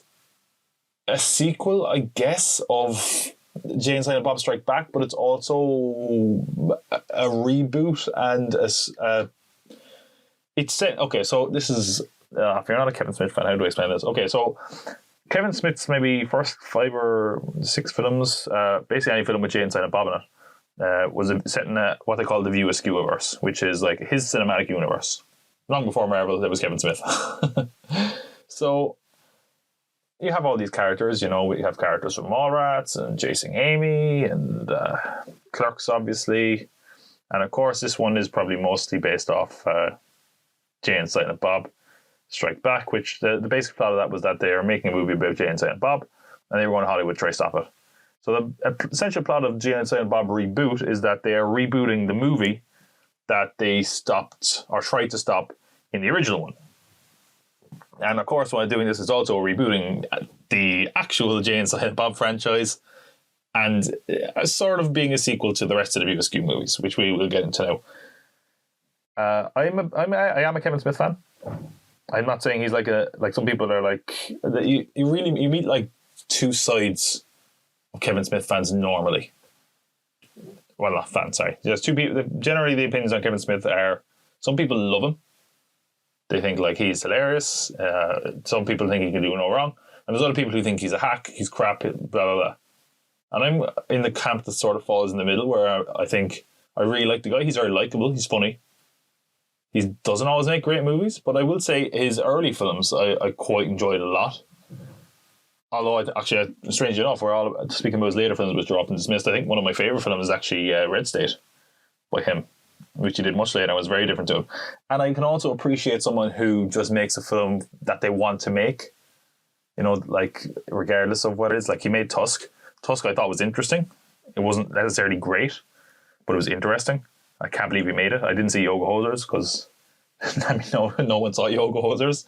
D: a sequel, I guess, of Jay and Silent Bob Strike Back, but it's also a reboot and it's set. Okay, so this is if you're not a Kevin Smith fan, how do I explain this? Okay, so Kevin Smith's maybe first 5 or 6 films, basically any film with Jay and Silent Bob in it, was set in what they call the View Askew-verse, which is like his cinematic universe. Long before Marvel, it was Kevin Smith. So you have all these characters, you know, we have characters from Mallrats and Chasing Amy and Clerks, obviously. And of course, this one is probably mostly based off Jay and Silent Bob Strike Back, which the basic plot of that was that they are making a movie about Jay and Silent Bob and they were going to Hollywood to try to stop it. So the essential plot of Jay and Silent Bob Reboot is that they are rebooting the movie that they stopped or tried to stop in the original one. And of course, while doing this, it's also rebooting the actual Jay and Silent Bob franchise and sort of being a sequel to the rest of the View Askew movies, which we will get into now. I am a Kevin Smith fan. I'm not saying he's like some people are like you meet like two sides of Kevin Smith fans normally. Well, not fans, sorry. There's two people. Generally, the opinions on Kevin Smith are some people love him They think like he's hilarious. Some people think he can do no wrong, and there's other people who think he's a hack, he's crap, blah blah blah. And I'm in the camp that sort of falls in the middle, where I think I really like the guy. He's very likable. He's funny. He doesn't always make great movies, but I will say his early films I quite enjoyed a lot. Although, strangely enough, we're all speaking about his later films, which are often dismissed. I think one of my favourite films is actually Red State by him, which he did much later and was very different to him. And I can also appreciate someone who just makes a film that they want to make, you know, like regardless of what it is. Like he made Tusk. Tusk I thought was interesting. It wasn't necessarily great, but it was interesting. I can't believe he made it. I didn't see Yoga Hosers because I mean, no one saw Yoga Hosers.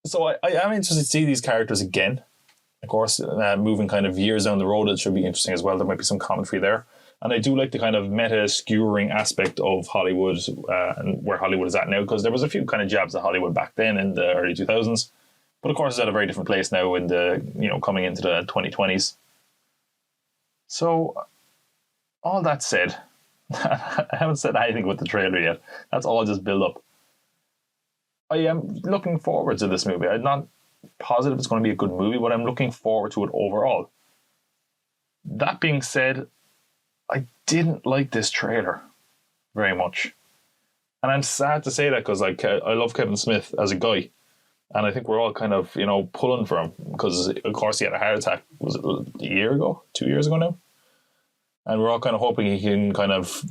D: So I am interested to see these characters again. Of course, moving kind of years down the road, it should be interesting as well. There might be some commentary there. And I do like the kind of meta-skewering aspect of Hollywood and where Hollywood is at now, because there was a few kind of jabs at Hollywood back then in the early 2000s. But of course, it's at a very different place now in the, you know, coming into the 2020s. So, all that said, I haven't said anything with the trailer yet. That's all just build up. I am looking forward to this movie. I'm not positive it's going to be a good movie, but I'm looking forward to it overall. That being said, I didn't like this trailer very much. And I'm sad to say that because like, I love Kevin Smith as a guy. And I think we're all kind of, you know, pulling for him because, of course, he had a heart attack, was it a year ago? 2 years ago now? And we're all kind of hoping he can kind of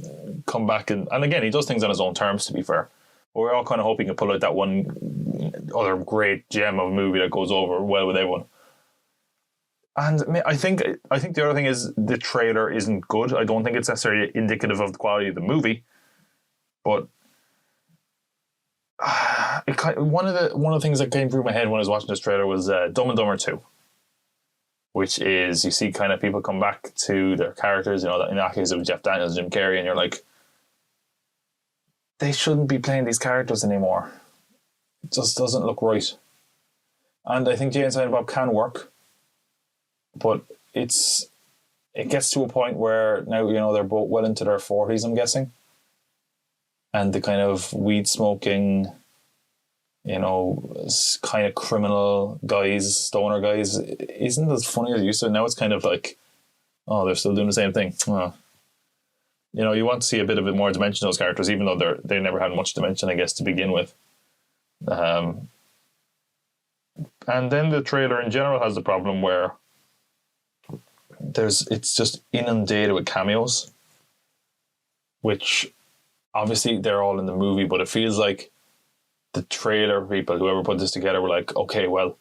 D: come back. And again, he does things on his own terms, to be fair. But we're all kind of hoping to pull out that one other great gem of a movie that goes over well with everyone. And I think the other thing is the trailer isn't good. I don't think it's necessarily indicative of the quality of the movie. But one of the things that came through my head when I was watching this trailer was Dumb and Dumber 2, which is you see kind of people come back to their characters. You know, in that case it was Jeff Daniels, Jim Carrey, and you're like, they shouldn't be playing these characters anymore. It just doesn't look right. And I think Jay and Silent Bob can work, but it gets to a point where now, you know, they're both well into their 40s, I'm guessing. And the kind of weed smoking, you know, kind of criminal guys, stoner guys, isn't as funny as it used to. Now it's kind of like, oh, they're still doing the same thing. Oh. You know, you want to see a bit of it more dimension to those characters, even though they never had much dimension, I guess, to begin with. And then the trailer in general has the problem where it's just inundated with cameos, which obviously they're all in the movie, but it feels like the trailer people, whoever put this together, were like, okay, well,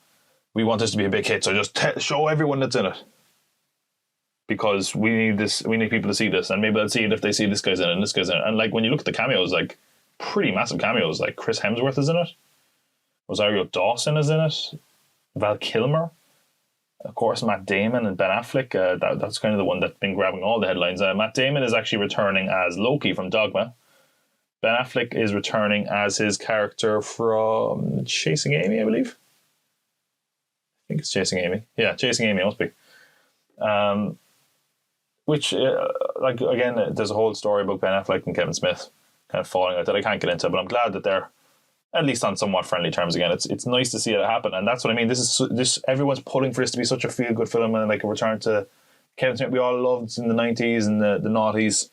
D: we want this to be a big hit, so just show everyone that's in it. Because we need people to see this, and maybe they'll see it if they see this guy's in it and this guy's in it. And like when you look at the cameos, like pretty massive cameos, like Chris Hemsworth is in it, Rosario Dawson is in it, Val Kilmer, of course Matt Damon and Ben Affleck. That's kind of the one that's been grabbing all the headlines. Matt Damon is actually returning as Loki from Dogma. Ben Affleck is returning as his character from Chasing Amy, I believe. I think it's Chasing Amy. Yeah, Chasing Amy must be. Which, like, again, there's a whole story about Ben Affleck and Kevin Smith kind of falling out that I can't get into, but I'm glad that they're at least on somewhat friendly terms again. It's nice to see it happen, and that's what I mean. This everyone's pulling for this to be such a feel-good film and like a return to Kevin Smith we all loved in the 90s and the noughties.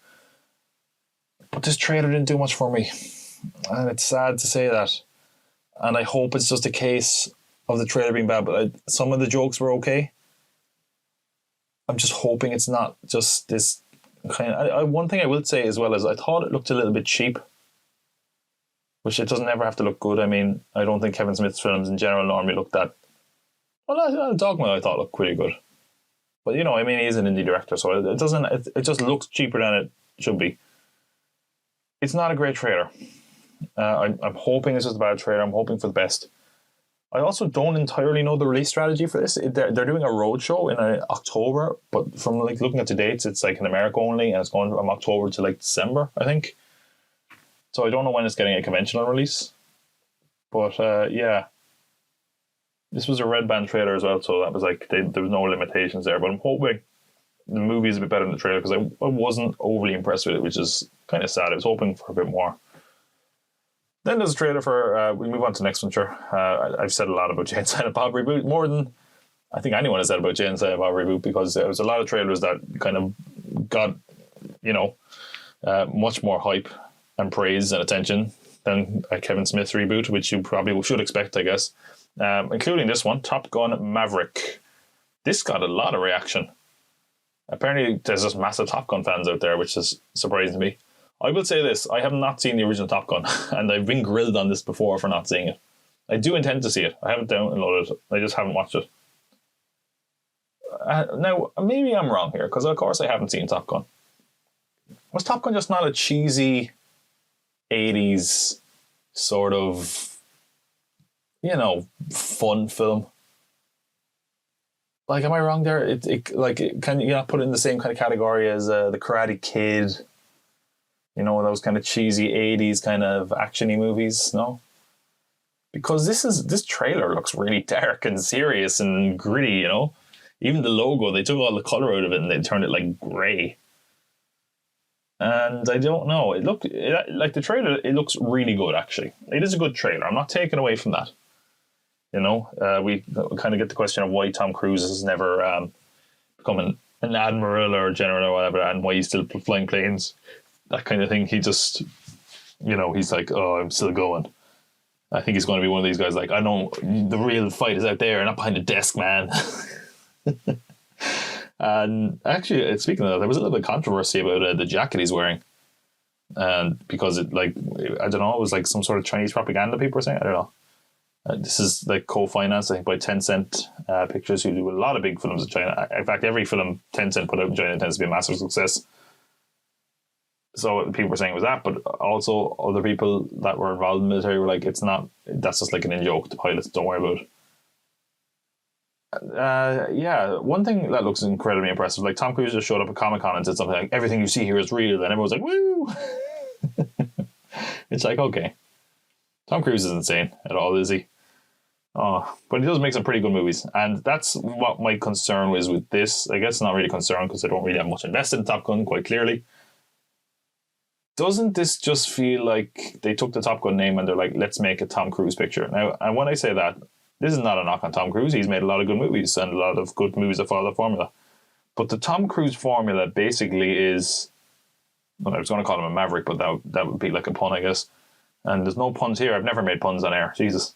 D: But this trailer didn't do much for me, and it's sad to say that. And I hope it's just a case of the trailer being bad, but some of the jokes were okay. I'm just hoping it's not just this kind of... one thing I will say as well is I thought it looked a little bit cheap, which it doesn't ever have to look good. I mean, I don't think Kevin Smith's films in general normally look that... Well, Dogma I thought looked pretty good. But, you know, I mean, he's an indie director, so it doesn't... It just looks cheaper than it should be. It's not a great trailer. I'm hoping it's just a bad trailer. I'm hoping for the best. I also don't entirely know the release strategy for this. They're doing a roadshow in October, but from like looking at the dates, it's like in America only, and it's going from October to like December, I think. So I don't know when it's getting a conventional release. But yeah, this was a Red Band trailer as well, so that was like there was no limitations there. But I'm hoping the movie is a bit better than the trailer because I wasn't overly impressed with it, which is kind of sad. I was hoping for a bit more. Then there's a trailer for, we'll move on to the next one, sure. I've said a lot about Jay and Silent Bob Reboot, more than I think anyone has said about Jay and Silent Bob Reboot, because there was a lot of trailers that kind of got, much more hype and praise and attention than a Kevin Smith reboot, which you probably should expect, I guess. Including this one, Top Gun Maverick. This got a lot of reaction. Apparently, there's just massive Top Gun fans out there, which is surprising to me. I will say this, I have not seen the original Top Gun, and I've been grilled on this before for not seeing it. I do intend to see it. I haven't downloaded it. I just haven't watched it. Now, maybe I'm wrong here, because of course I haven't seen Top Gun. Was Top Gun just not a cheesy 80s sort of, fun film? Like, am I wrong there? Can you not put it in the same kind of category as The Karate Kid? Those kind of cheesy 80s kind of action-y movies, no? Because this trailer looks really dark and serious and gritty, Even the logo, they took all the color out of it and they turned it like grey. And I don't know. Like the trailer, it looks really good, actually. It is a good trailer. I'm not taking away from that. We kind of get the question of why Tom Cruise has never become an admiral or a general or whatever, and why he's still flying planes. That kind of thing. He just, he's like, oh, I'm still going. I think he's going to be one of these guys like, I know the real fight is out there, not behind the desk, man. And actually, speaking of that, there was a little bit of controversy about the jacket he's wearing. And because it, I don't know, it was like some sort of Chinese propaganda, people were saying. I don't know. This is like co-financed, I think, by Tencent Pictures, who do a lot of big films in China. In fact, every film Tencent put out in China tends to be a massive success. So people were saying it was that, but also other people that were involved in the military were like, it's not, that's just like an in-joke to pilots, don't worry about it. One thing that looks incredibly impressive, like Tom Cruise just showed up at Comic-Con and said something like, everything you see here is real, and everyone's like, woo! It's like, okay. Tom Cruise is insane at all, is he? Oh, but he does make some pretty good movies, and that's what my concern was with this. I guess not really concerned because I don't really have much invested in Top Gun, quite clearly. Doesn't this just feel like they took the Top Gun name and they're like, let's make a Tom Cruise picture? Now, and when I say that, this is not a knock on Tom Cruise. He's made a lot of good movies and a lot of good movies that follow the formula. But the Tom Cruise formula basically is, well, I was going to call him a Maverick, but that would be like a pun, I guess. And there's no puns here. I've never made puns on air. Jesus.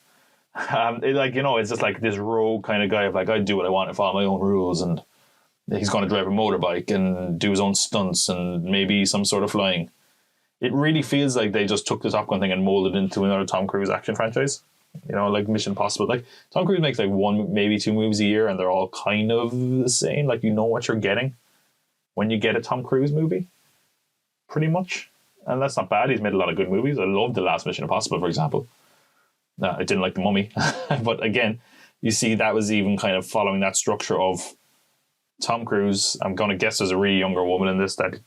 D: It's just like this rogue kind of guy of like, I do what I want and follow my own rules, and he's going to drive a motorbike and do his own stunts and maybe some sort of flying. It really feels like they just took the Top Gun thing and molded it into another Tom Cruise action franchise. Like Mission Impossible. Like Tom Cruise makes like one, maybe two movies a year, and they're all kind of the same. Like what you're getting when you get a Tom Cruise movie, pretty much. And that's not bad. He's made a lot of good movies. I love the last Mission Impossible, for example. I didn't like The Mummy, but again, you see that was even kind of following that structure of Tom Cruise. I'm going to guess there's a really younger woman in this, that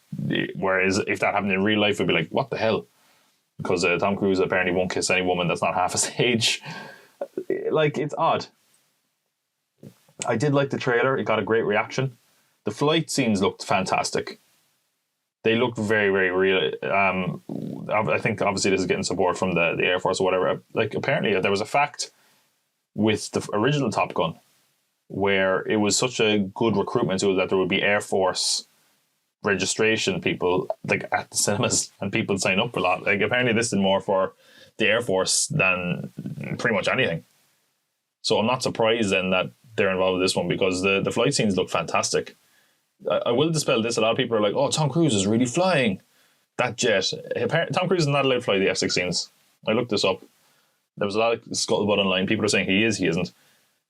D: whereas if that happened in real life, it'd be like, what the hell? Because Tom Cruise apparently won't kiss any woman that's not half his age. Like, it's odd. I did like the trailer. It got a great reaction. The flight scenes looked fantastic. They looked very, very real. I think obviously this is getting support from the Air Force or whatever. Like, apparently there was a fact with the original Top Gun where it was such a good recruitment tool that there would be Air Force registration people like at the cinemas, and people sign up for a lot. Like, apparently this did more for the Air Force than pretty much anything. So I'm not surprised then that they're involved with this one, because the flight scenes look fantastic. I will dispel this. A lot of people are like, oh, Tom Cruise is really flying that jet. Tom Cruise is not allowed to fly the F-16s. I looked this up. There was a lot of scuttlebutt online. People are saying he isn't.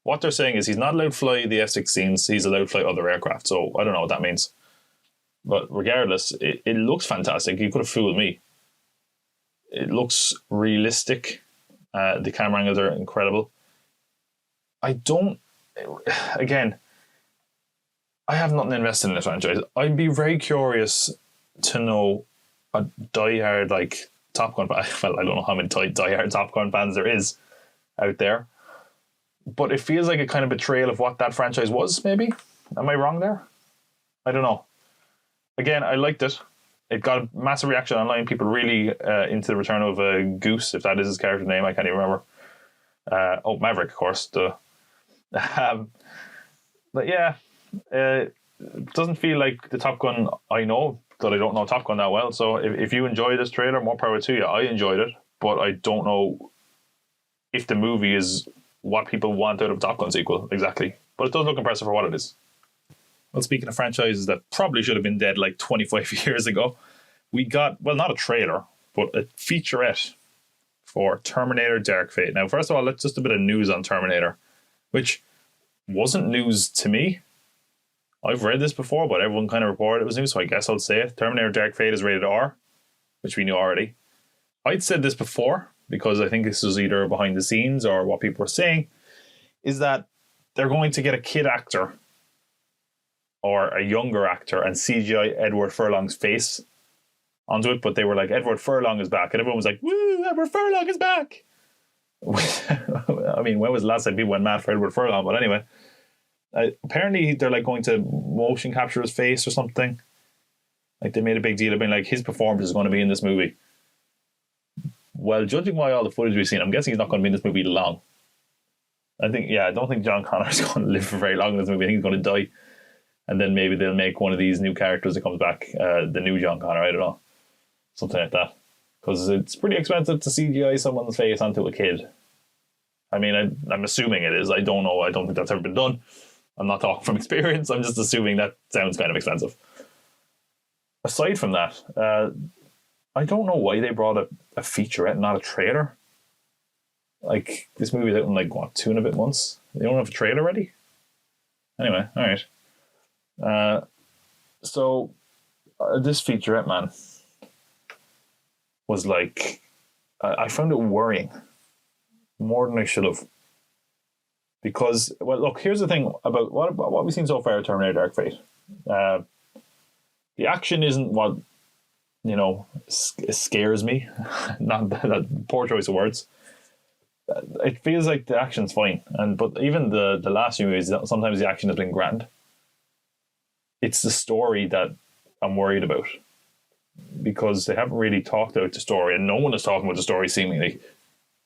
D: What they're saying is he's not allowed to fly the F-16s. He's allowed to fly other aircraft. So I don't know what that means. But regardless, it looks fantastic. You could have fooled me. It looks realistic. The camera angles are incredible. I have nothing invested in this franchise. I'd be very curious to know a diehard like Top Gun. Well, I don't know how many diehard Top Gun fans there is out there, but it feels like a kind of betrayal of what that franchise was. Maybe am I wrong there? I don't know. Again, I liked it. it got a massive reaction online. People really into the return of Goose, if that is his character name. I can't even remember. Maverick, of course. But yeah, it doesn't feel like the Top Gun I know, that I don't know Top Gun that well. So if you enjoy this trailer, more power to you. I enjoyed it, but I don't know if the movie is what people want out of Top Gun sequel exactly. But it does look impressive for what it is. Well, speaking of franchises that probably should have been dead like 25 years ago, we got, well, not a trailer, but a featurette for Terminator Dark Fate. Now, first of all, let's just a bit of news on Terminator, which wasn't news to me. I've read this before, but everyone kind of reported it was news, so I guess I'll say it. Terminator Dark Fate is rated R, which we knew already. I'd said this before, because I think this was either behind the scenes or what people were saying, is that they're going to get a kid actor or a younger actor and CGI Edward Furlong's face onto it, but they were like, Edward Furlong is back, and everyone was like, woo, Edward Furlong is back. I mean, when was the last time people went mad for Edward Furlong? But anyway, apparently they're like going to motion capture his face or something. Like they made a big deal of being like, his performance is going to be in this movie. Well, judging by all the footage we've seen, I'm guessing he's not going to be in this movie long. I don't think John Connor is going to live for very long in this movie. I think he's going to die. And then maybe they'll make one of these new characters that comes back, the new John Connor, I don't know. Something like that. Because it's pretty expensive to CGI someone's face onto a kid. I mean, I'm assuming it is. I don't know. I don't think that's ever been done. I'm not talking from experience. I'm just assuming that sounds kind of expensive. Aside from that, I don't know why they brought a featurette, not a trailer. Like, this movie's out in, like, what, 2 and a bit months? They don't have a trailer ready? Anyway, alright. So, this featurette, man, was like, I found it worrying. More than I should have. Because, well, look, here's the thing about what we've seen so far at Terminator Dark Fate. The action isn't what, scares me. Not that poor choice of words. It feels like the action's fine, but even the last few movies, sometimes the action has been grand. It's the story that I'm worried about, because they haven't really talked about the story, and no one is talking about the story seemingly.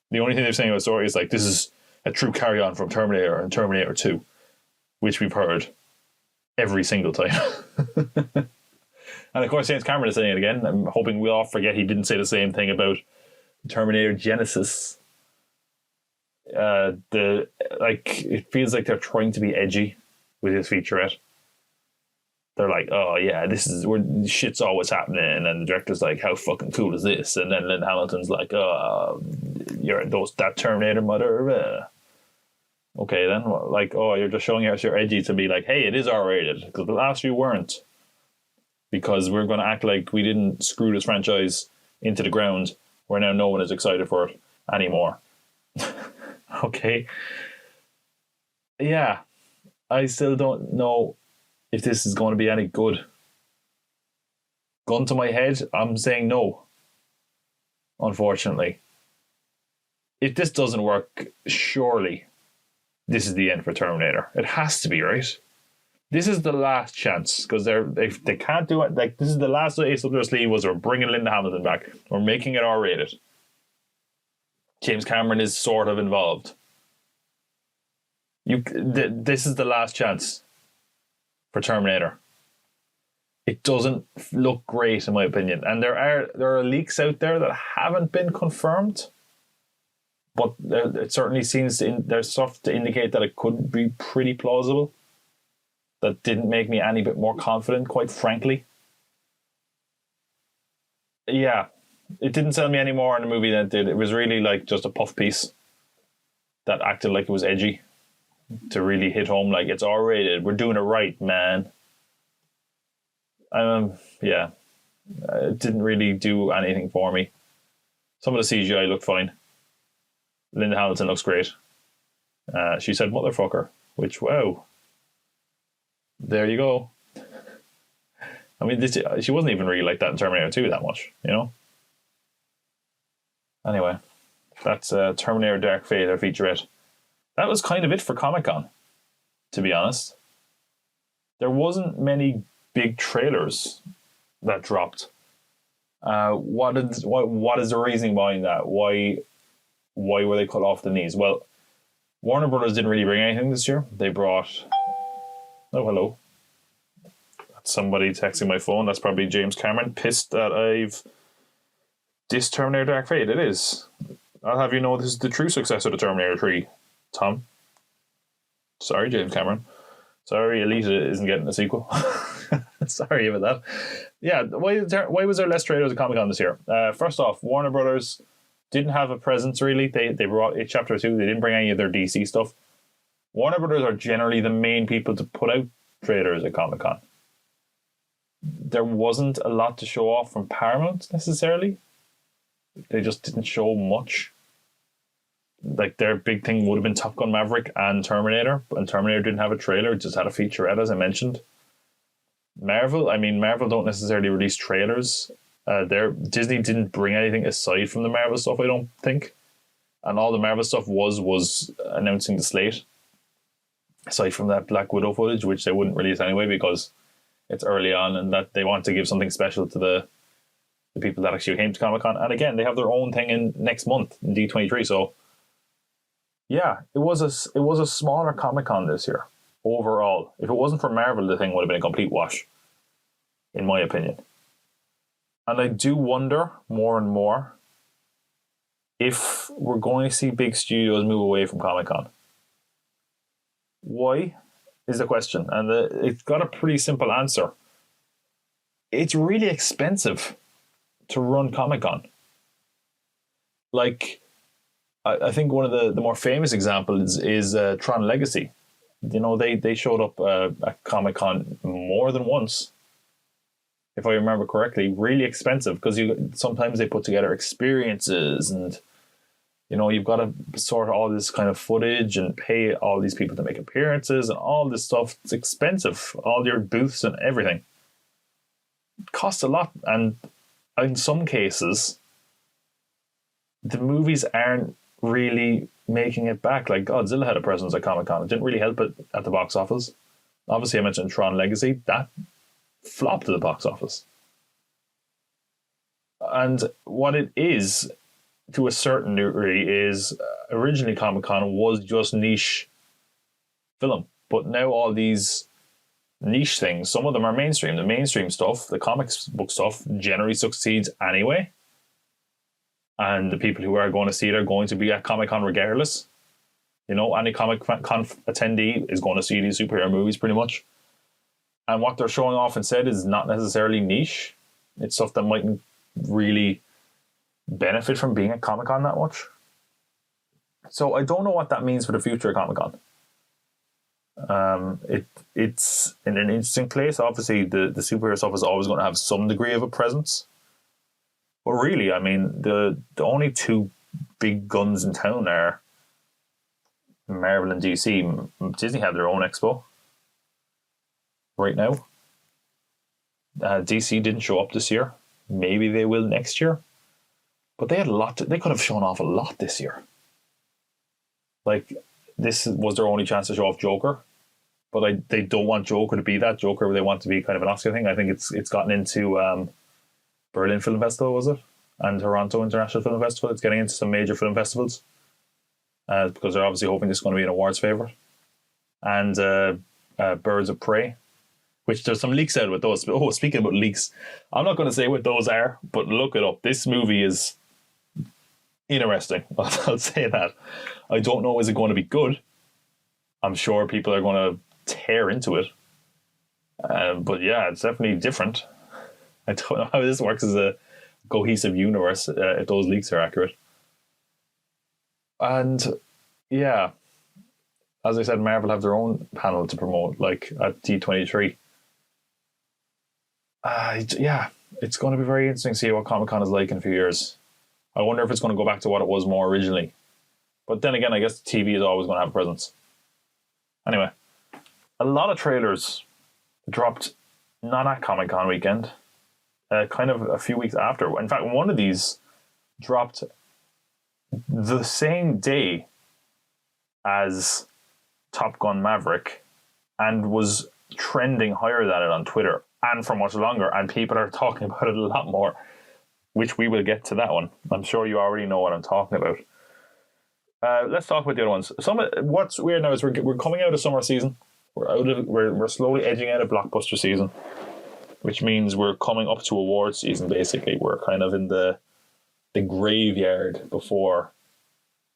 D: The only thing they're saying about the story is like, this is a true carry-on from Terminator and Terminator 2, which we've heard every single time. And of course, James Cameron is saying it again. I'm hoping we all forget he didn't say the same thing about Terminator Genesis. It feels like they're trying to be edgy with this featurette. They're like, oh yeah, this is where shit's always happening, and the director's like, how fucking cool is this? And then Lynn Hamilton's like, you're that Terminator mother. Okay, then like, you're just showing us you're edgy to be like, hey, it is R-rated, because the last few weren't, because we're going to act like we didn't screw this franchise into the ground, where now no one is excited for it anymore. Okay. Yeah. I still don't know if this is going to be any good. Gun to my head, I'm saying no. Unfortunately. If this doesn't work, surely this is the end for Terminator. It has to be, right? This is the last chance, because they can't do it. Like, this is the last ace up their sleeve was we're bringing Linda Hamilton back. We're making it R-rated. James Cameron is sort of involved. This is the last chance for Terminator. It doesn't look great, in my opinion, and there are leaks out there that haven't been confirmed, but it certainly seems there's stuff to indicate that it could be pretty plausible. That didn't make me any bit more confident, quite frankly. Yeah. It didn't sell me any more in the movie than it did. It was really like just a puff piece that acted like it was edgy to really hit home, like, it's R-rated, we're doing it right, man. Yeah. It didn't really do anything for me. Some of the CGI looked fine. Linda Hamilton looks great. She said motherfucker, which, wow. There you go. I mean, she wasn't even really like that in Terminator 2 that much, Anyway, that's Terminator Dark Fate, their featurette. That was kind of it for Comic-Con, to be honest. There wasn't many big trailers that dropped. What is the reasoning behind that? Why were they cut off the knees? Well, Warner Brothers didn't really bring anything this year. They brought. Oh, hello. That's somebody texting my phone. That's probably James Cameron, pissed that I've dissed Terminator Dark Fate. It is. I'll have you know this is the true successor to Terminator 3, Tom. Sorry, James Cameron. Sorry, Elite isn't getting a sequel. Sorry about that. Yeah, why was there less trailers at Comic-Con this year? First off, Warner Brothers didn't have a presence really. They brought it Chapter 2. They didn't bring any of their DC stuff. Warner Brothers are generally the main people to put out trailers at Comic-Con. There wasn't a lot to show off from Paramount necessarily. They just didn't show much. Like their big thing would have been Top Gun Maverick and Terminator, and Terminator didn't have a trailer, it just had a featurette, as I mentioned. Marvel don't necessarily release trailers. Disney didn't bring anything aside from the Marvel stuff, I don't think. And all the Marvel stuff was announcing the slate. Aside from that Black Widow footage, which they wouldn't release anyway because it's early on and that they want to give something special to the people that actually came to Comic-Con. And again, they have their own thing in next month in D23, so yeah, it was a smaller Comic-Con this year overall. If it wasn't for Marvel, the thing would have been a complete wash, in my opinion. And I do wonder more and more if we're going to see big studios move away from Comic-Con. Why is the question, and it's got a pretty simple answer. It's really expensive to run Comic-Con. Like, I think one of the more famous examples is Tron Legacy. You know, they showed up at Comic-Con more than once, if I remember correctly. Really expensive because sometimes they put together experiences and, you know, you've got to sort all this kind of footage and pay all these people to make appearances and all this stuff. It's expensive. All your booths and everything. It costs a lot. And in some cases, the movies aren't really making it back. Like Godzilla had a presence at Comic-Con. It didn't really help it at the box office. Obviously, I mentioned Tron Legacy. That flopped at the box office. And what it is, to a certain degree, is originally Comic-Con was just niche film. But now all these niche things, some of them are mainstream. The mainstream stuff, the comics book stuff, generally succeeds anyway. And the people who are going to see it are going to be at Comic-Con regardless. You know, any Comic-Con attendee is going to see these superhero movies pretty much. And what they're showing off instead is not necessarily niche. It's stuff that mightn't really benefit from being at Comic-Con that much. So I don't know what that means for the future of Comic-Con. It's in an interesting place. Obviously, the superhero stuff is always going to have some degree of a presence. But really, I mean, the only two big guns in town are Marvel and DC. Disney have their own expo right now. DC didn't show up this year. Maybe they will next year. But they had a lot. They could have shown off a lot this year. Like, this was their only chance to show off Joker. But they don't want Joker to be that Joker. They want to be kind of an Oscar thing. I think it's gotten into Berlin Film Festival, was it? And Toronto International Film Festival. It's getting into some major film festivals. Because they're obviously hoping this is going to be an awards favourite. And Birds of Prey, which there's some leaks out with those. Oh, speaking about leaks, I'm not going to say what those are, but look it up. This movie is interesting. I'll say that. I don't know, is it going to be good? I'm sure people are going to tear into it. But yeah, it's definitely different. I don't know how this works as a cohesive universe if those leaks are accurate. And yeah, as I said, Marvel have their own panel to promote, like at D23. Yeah, it's going to be very interesting to see what Comic-Con is like in a few years. I wonder if it's going to go back to what it was more originally. But then again, I guess TV is always going to have a presence. Anyway, a lot of trailers dropped not at Comic-Con weekend, kind of a few weeks after. In fact, one of these dropped the same day as Top Gun Maverick and was trending higher than it on Twitter and for much longer, and people are talking about it a lot more. which we will get to that one. I'm sure you already know what I'm talking about. Let's talk about the other ones. What's weird now is we're coming out of summer season. We're slowly edging out of blockbuster season, which means we're coming up to award season. Basically, we're kind of in the graveyard before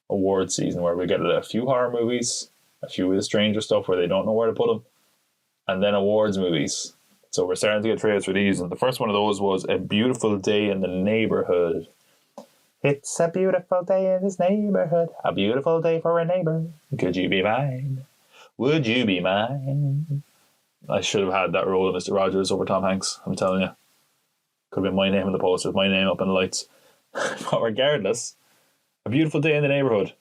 D: award season, where we get a few horror movies, a few of the stranger stuff where they don't know where to put them, and then awards movies. So we're starting to get trailers for these, and the first one of those was A Beautiful Day in the Neighborhood. It's a beautiful day in this neighborhood, a beautiful day for a neighbor. Could you be mine? Would you be mine? I should have had that role of Mr. Rogers over Tom Hanks, I'm telling you. Could have been my name in the poster, my name up in the lights. But regardless, A Beautiful Day in the Neighborhood.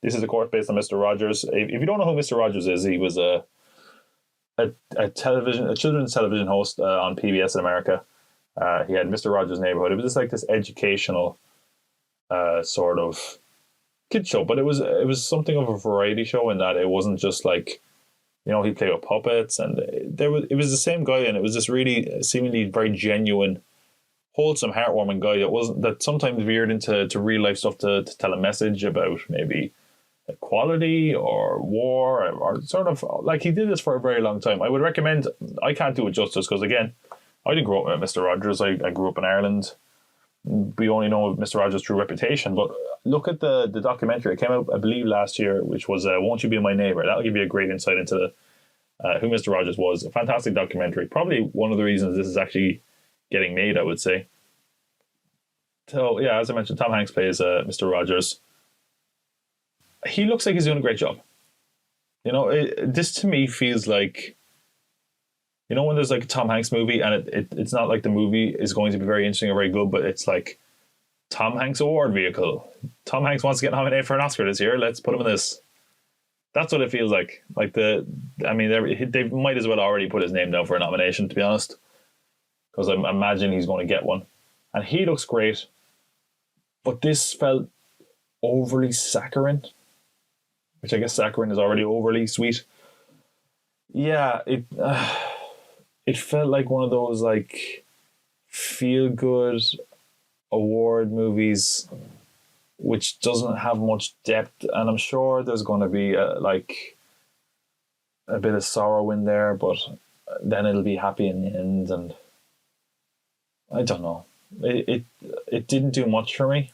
D: This is, of course, based on Mr. Rogers. If you don't know who Mr. Rogers is, he was a children's television host on PBS in America. He had Mr. Rogers' Neighborhood. It was just like this educational sort of kid show, but it was something of a variety show in that it wasn't just like, you know, he played with puppets, and it was the same guy, and it was this really seemingly very genuine, wholesome, heartwarming guy that sometimes veered into real life stuff to tell a message about maybe equality or war, or sort of like he did this for a very long time. I would recommend. I can't do it justice because, again, I didn't grow up with Mr. Rogers. I grew up in Ireland. We only know of Mr. Rogers' true reputation, but look at the documentary. It came out, I believe, last year, which was Won't You Be My Neighbor? That'll give you a great insight into who Mr. Rogers was. A fantastic documentary. Probably one of the reasons this is actually getting made, I would say. So, yeah, as I mentioned, Tom Hanks plays Mr. Rogers. He looks like he's doing a great job. You know, this to me feels like, you know, when there's like a Tom Hanks movie and it's not like the movie is going to be very interesting or very good, but it's like Tom Hanks award vehicle. Tom Hanks wants to get nominated for an Oscar this year. Let's put him in this. That's what it feels like. Like they might as well already put his name down for a nomination, to be honest, because I imagine he's going to get one. And he looks great, but this felt overly saccharine, which I guess saccharine is already overly sweet. Yeah, it felt like one of those like feel-good award movies which doesn't have much depth, and I'm sure there's going to be a bit of sorrow in there, but then it'll be happy in the end, and I don't know. It didn't do much for me.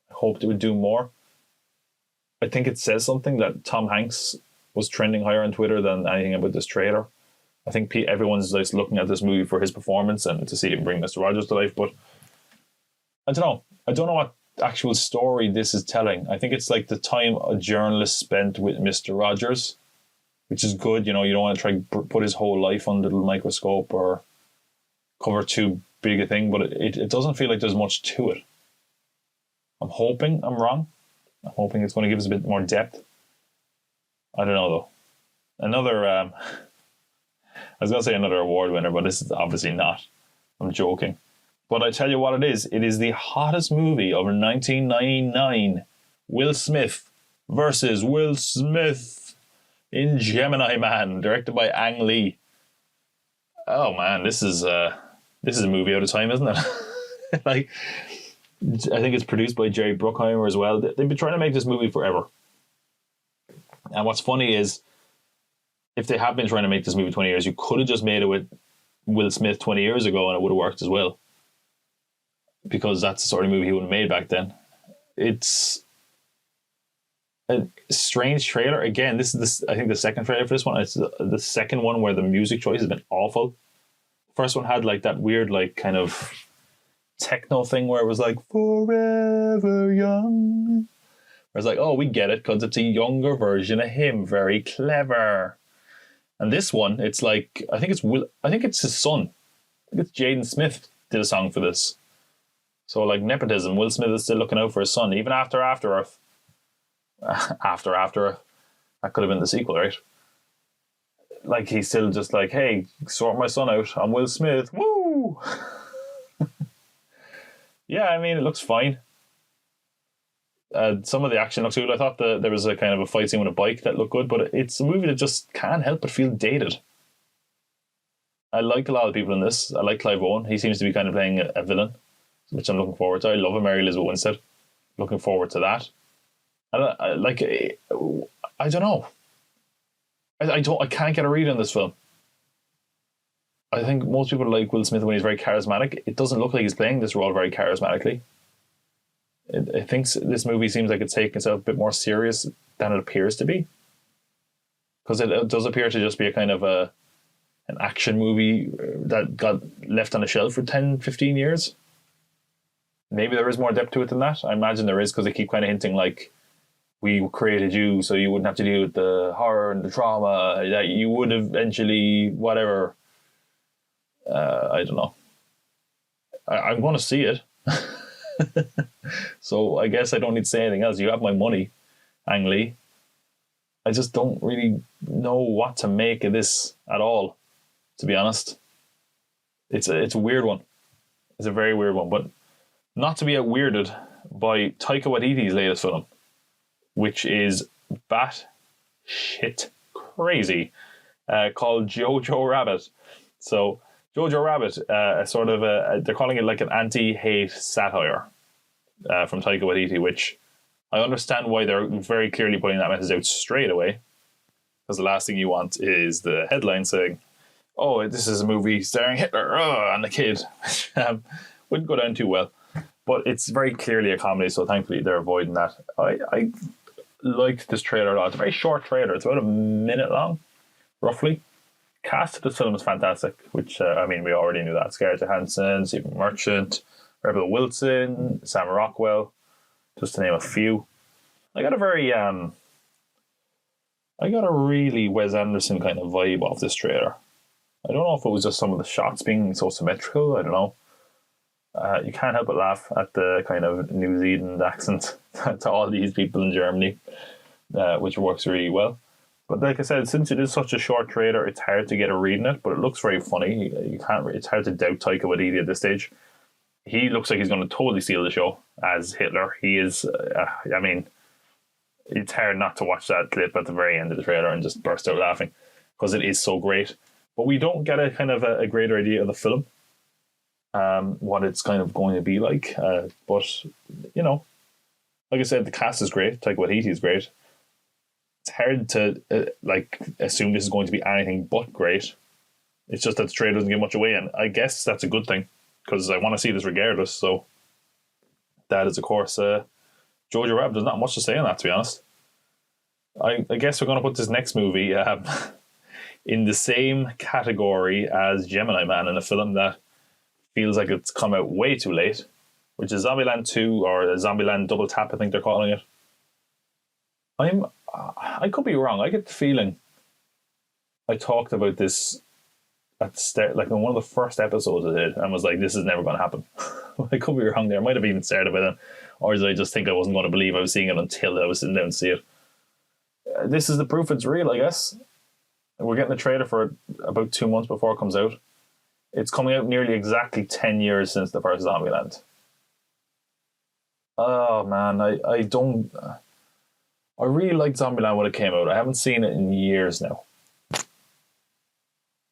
D: I hoped it would do more. I think it says something that Tom Hanks was trending higher on Twitter than anything about this trailer. I think everyone's just looking at this movie for his performance and to see him bring Mr. Rogers to life, but I don't know. I don't know what actual story this is telling. I think it's like the time a journalist spent with Mr. Rogers, which is good. You know, you don't want to try to put his whole life under the microscope or cover too big a thing, but it doesn't feel like there's much to it. I'm hoping I'm wrong. I'm hoping it's going to give us a bit more depth. I don't know, though. Another, I was going to say another award winner, but this is obviously not. I'm joking. But I tell you what it is. It is the hottest movie of 1999. Will Smith versus Will Smith in Gemini Man, directed by Ang Lee. Oh man, this is a movie out of time, isn't it? Like, I think it's produced by Jerry Bruckheimer as well. They've been trying to make this movie forever. And what's funny is, if they have been trying to make this movie 20 years, you could have just made it with Will Smith 20 years ago and it would have worked as well. Because that's the sort of movie he would have made back then. It's a strange trailer. Again, this is I think the second trailer for this one. It's the second one where the music choice has been awful. First one had like that weird like kind of techno thing where it was like Forever Young. Where it's like, oh, we get it because it's a younger version of him. Very clever. And this one, it's like I think it's his son. I think it's Jaden Smith did a song for this. So like nepotism, Will Smith is still looking out for his son, even after Earth. After Earth. That could have been the sequel, right? Like he's still just like, hey, sort my son out. I'm Will Smith. Woo! Yeah, I mean, it looks fine. Some of the action looks good. I thought there was a kind of a fight scene with a bike that looked good, but it's a movie that just can't help but feel dated. I like a lot of people in this. I like Clive Owen. He seems to be kind of playing a villain. which I'm looking forward to. I love a Mary Elizabeth Winstead. Looking forward to that. I don't know. I can't get a read on this film. I think most people like Will Smith when he's very charismatic. It doesn't look like he's playing this role very charismatically. It thinks this movie seems like it's taking itself a bit more serious than it appears to be. Because it does appear to just be a kind of an action movie that got left on a shelf for 10, 15 years. Maybe there is more depth to it than that. I imagine there is, because they keep kind of hinting like, we created you so you wouldn't have to deal with the horror and the trauma that you would eventually, whatever. I don't know. I'm going to see it. So I guess I don't need to say anything else. You have my money, Ang Lee. I just don't really know what to make of this at all, to be honest. It's a weird one. It's a very weird one, but not to be outweirded by Taika Waititi's latest film, which is bat shit crazy, called Jojo Rabbit. So Jojo Rabbit, they're calling it like an anti-hate satire from Taika Waititi, which I understand why they're very clearly putting that message out straight away, because the last thing you want is the headline saying, "Oh, this is a movie starring Hitler and the kid." Wouldn't go down too well, but it's very clearly a comedy, so thankfully they're avoiding that. I liked this trailer a lot. It's a very short trailer. It's about a minute long, roughly. Cast of this film is fantastic, which, we already knew that. Scarlett Johansson, Stephen Merchant, Rebel Wilson, Sam Rockwell, just to name a few. I got a really Wes Anderson kind of vibe off this trailer. I don't know if it was just some of the shots being so symmetrical. I don't know. You can't help but laugh at the kind of New Zealand accent to all these people in Germany, which works really well. But like I said, since it is such a short trailer, it's hard to get a read in it, but it looks very funny. It's hard to doubt Taika Waititi at this stage. He looks like he's going to totally steal the show as Hitler. He is, it's hard not to watch that clip at the very end of the trailer and just burst out laughing, because it is so great. But we don't get a kind of a greater idea of the film, what it's kind of going to be like. But, like I said, the cast is great. Taika Waititi is great. It's hard to assume this is going to be anything but great. It's just that the trailer doesn't give much away, and I guess that's a good thing, because I want to see this regardless. So that is, of course, Jojo Rabbit. There's not much to say on that, to be honest. I guess we're going to put this next movie in the same category as Gemini Man, in a film that feels like it's come out way too late, which is Zombieland 2, or Zombieland Double Tap, I think they're calling it. I could be wrong. I get the feeling I talked about this at the start, like in one of the first episodes I did, and was like, this is never going to happen. I could be wrong there. I might have even started by then. Or did I just think I wasn't going to believe I was seeing it until I was sitting down to see it? This is the proof it's real, I guess. We're getting the trailer for it about 2 months before it comes out. It's coming out nearly exactly 10 years since the first Zombieland. Oh, man. I really liked Zombieland when it came out. I haven't seen it in years now.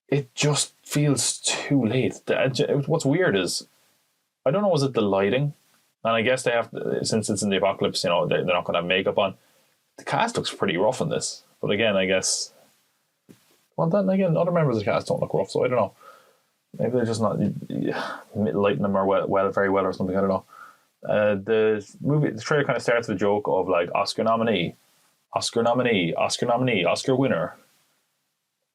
D: It just feels too late. What's weird is, I don't know, is it the lighting? And I guess they have to, since it's in the apocalypse, they're not going to have makeup on. The cast looks pretty rough in this. But again, I guess, well, then again, other members of the cast don't look rough, so I don't know. Maybe they're just not lighting them very well or something, I don't know. The trailer kind of starts with a joke of like Oscar nominee, Oscar winner,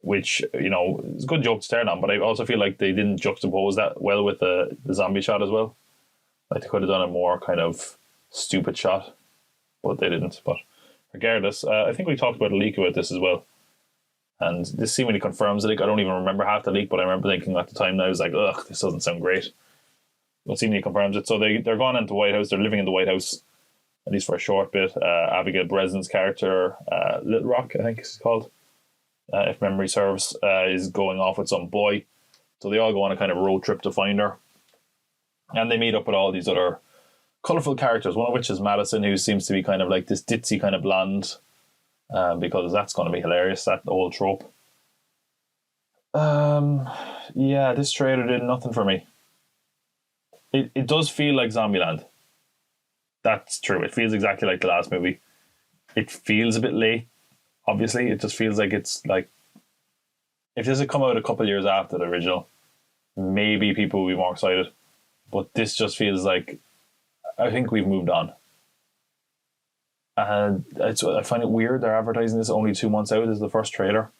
D: which, is a good joke to start on, but I also feel like they didn't juxtapose that well with the zombie shot as well. Like they could have done a more kind of stupid shot, but they didn't. But regardless, I think we talked about a leak about this as well. And this seemingly confirms the leak. I don't even remember half the leak, but I remember thinking at the time I was like, ugh, this doesn't sound great. But seemingly confirms it. So they're going into the White House. They're living in the White House, at least for a short bit. Abigail Breslin's character, Little Rock, I think it's called, if memory serves, is going off with some boy. So they all go on a kind of road trip to find her. And they meet up with all these other colourful characters, one of which is Madison, who seems to be kind of like this ditzy kind of blonde, because that's going to be hilarious, that old trope. Yeah, this trailer did nothing for me. it does feel like Zombieland. That's true. It feels exactly like the last movie. It feels a bit late. Obviously, it just feels like it's like if this had come out a couple of years after the original, maybe people would be more excited. But this just feels like I think we've moved on. And I find it weird they're advertising this only 2 months out as the first trailer.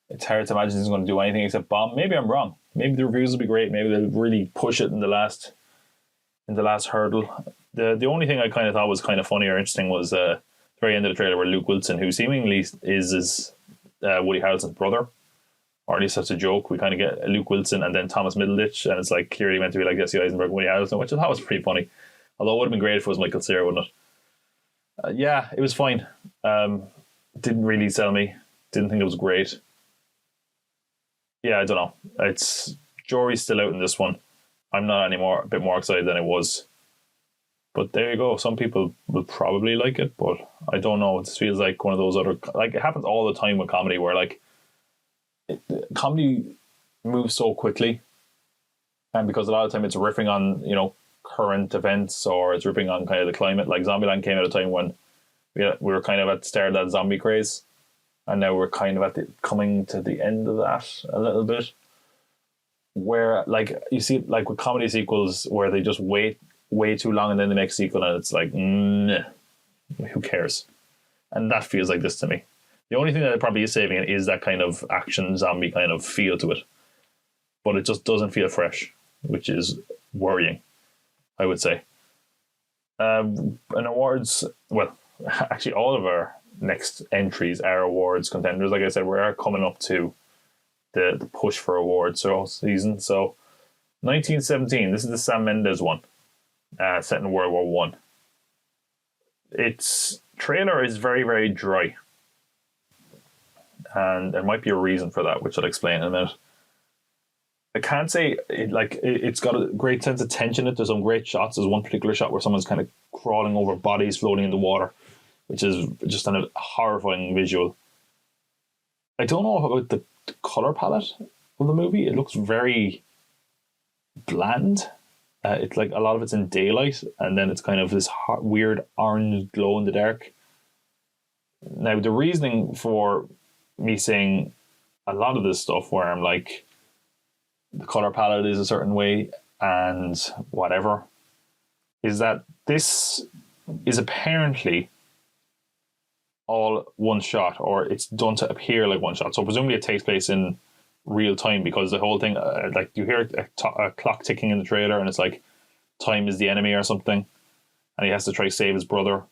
D: It's hard to imagine it's going to do anything except bomb. Maybe I'm wrong. Maybe the reviews will be great. Maybe they'll really push it in the last hurdle. The only thing I kind of thought was kind of funny or interesting was the very end of the trailer where Luke Wilson, who seemingly is Woody Harrelson's brother, or at least that's a joke. We kind of get Luke Wilson and then Thomas Middleditch, and it's like clearly meant to be like Jesse Eisenberg and Woody Harrelson, which I thought was pretty funny. Although it would have been great if it was Michael Cera, wouldn't it? Yeah, it was fine. Didn't really sell me. Didn't think it was great. Yeah, I don't know. It's jury's still out in this one. I'm not anymore. A bit more excited than I was. But there you go. Some people will probably like it, but I don't know. It feels like one of those other like it happens all the time with comedy, where like comedy moves so quickly, and because a lot of the time it's riffing on current events or it's ripping on kind of the climate. Like Zombieland came at a time when we were kind of at the start of that zombie craze. And now we're kind of coming to the end of that a little bit. Where, like, you see, like with comedy sequels, where they just wait way too long and then they make a sequel and it's like, who cares? And that feels like this to me. The only thing that probably is saving it is that kind of action zombie kind of feel to it. But it just doesn't feel fresh, which is worrying, I would say. And awards, well, actually all of our next entries are awards contenders. Like I said, we are coming up to the push for awards season. So 1917, this is the Sam Mendes one, set in World War One. Its trailer is very, very dry. And there might be a reason for that, which I'll explain in a minute. I can't say it's got a great sense of tension in it. There's some great shots. There's one particular shot where someone's kind of crawling over bodies floating in the water, which is just a horrifying visual. I don't know about the color palette of the movie. It looks very bland. It's like a lot of it's in daylight, and then it's kind of this weird orange glow in the dark. Now, the reasoning for me saying a lot of this stuff where I'm like, the color palette is a certain way and whatever, is that this is apparently all one shot, or it's done to appear like one shot. So presumably it takes place in real time, because the whole thing, like you hear a clock ticking in the trailer and it's like time is the enemy or something, and he has to try to save his brother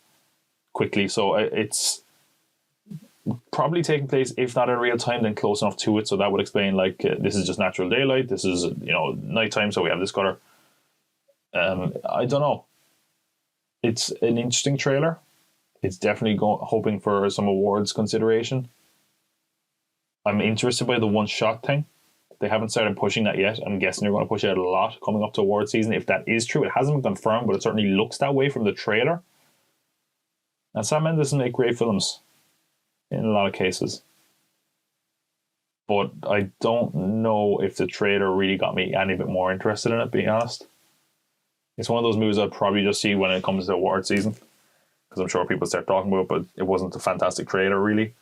D: quickly. So it's probably taking place, if not in real time, then close enough to it. So that would explain like this is just natural daylight, this is nighttime, so we have this color. I don't know. It's an interesting trailer. It's definitely hoping for some awards consideration. I'm interested by the one shot thing. They haven't started pushing that yet. I'm guessing they're going to push it a lot coming up to award season. If that is true, it hasn't been confirmed, but it certainly looks that way from the trailer. And Sam Mendes doesn't make great films in a lot of cases. But I don't know if the trailer really got me any bit more interested in it, being honest. It's one of those movies I'll probably just see when it comes to award season, because I'm sure people start talking about it, but it wasn't a fantastic trailer, really.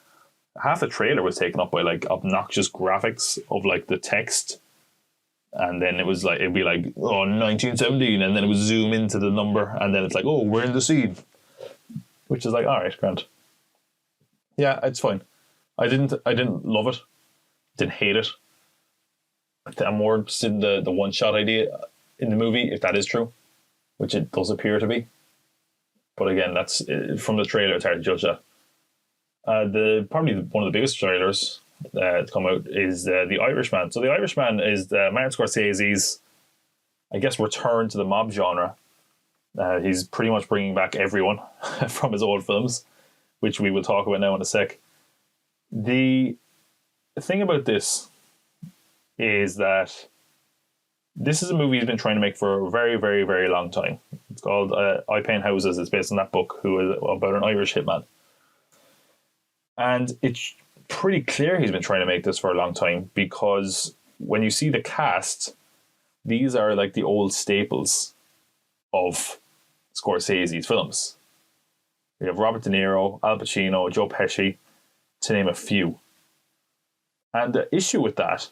D: Half the trailer was taken up by like obnoxious graphics of like the text, and then it'd be like 1917, and then it would zoom into the number, and then it's like, oh, we're in the scene, which is like, all right, grand. Yeah, it's fine. I didn't love it, didn't hate it. I'm more interested in the one shot idea in the movie, if that is true, which it does appear to be. But again, that's from the trailer, it's hard to judge that. Probably one of the biggest trailers to come out is The Irishman. So The Irishman is Martin Scorsese's, I guess, return to the mob genre. He's pretty much bringing back everyone from his old films, which we will talk about now in a sec. The thing about this is that this is a movie he's been trying to make for a very, very, very long time. It's called I Paint Houses. It's based on that book, about an Irish hitman. And it's pretty clear he's been trying to make this for a long time, because when you see the cast, these are like the old staples of Scorsese's films. We have Robert De Niro, Al Pacino, Joe Pesci, to name a few. And the issue with that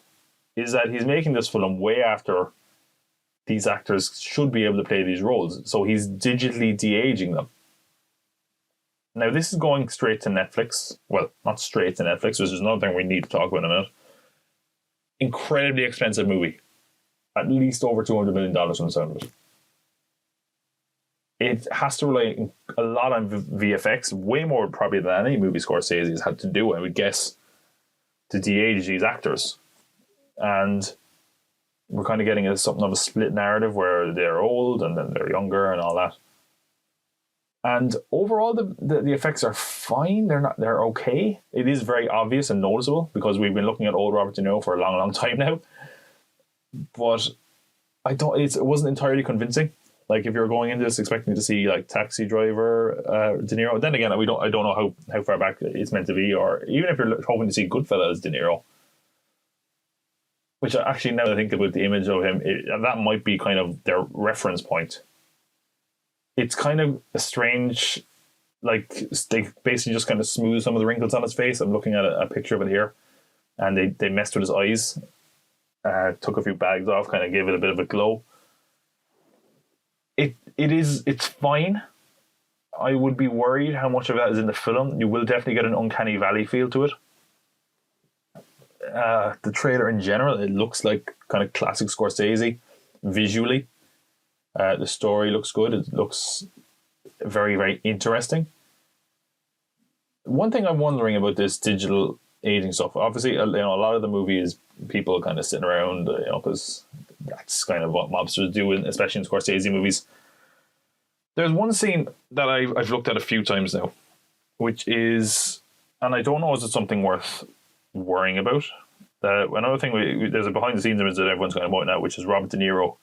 D: is that he's making this film way after these actors should be able to play these roles. So he's digitally de-aging them. Now, this is going straight to Netflix. Well, not straight to Netflix, which is another thing we need to talk about in a minute. Incredibly expensive movie. At least over $200 million from the sound of it. It has to rely a lot on VFX, way more probably than any movie Scorsese has had to do, I would guess, to de-age these actors. And we're kind of getting something of a split narrative where they're old and then they're younger and all that. And overall, the effects are fine. They're okay. It is very obvious and noticeable because we've been looking at old Robert De Niro for a long, long time now. But it wasn't entirely convincing. Like, if you're going into this expecting to see like Taxi Driver, De Niro, then again, I don't know how far back it's meant to be, or even if you're hoping to see Goodfellas De Niro, which actually, now that I think about the image of him, that might be kind of their reference point. It's kind of a strange, like, they basically just kind of smooth some of the wrinkles on his face. I'm looking at a picture of it here, and they messed with his eyes, took a few bags off, kind of gave it a bit of a glow. It's fine. I would be worried how much of that is in the film. You will definitely get an uncanny valley feel to it. The trailer in general, it looks like kind of classic Scorsese visually. The story looks good. It looks very, very interesting. One thing I'm wondering about this digital aging stuff, obviously, a lot of the movie is people kind of sitting around, because that's kind of what mobsters do, especially in Scorsese movies. There's one scene that I've looked at a few times now, which is, and I don't know, is it something worth worrying about? Another thing, there's a behind the scenes image that everyone's going to point out, which is Robert De Niro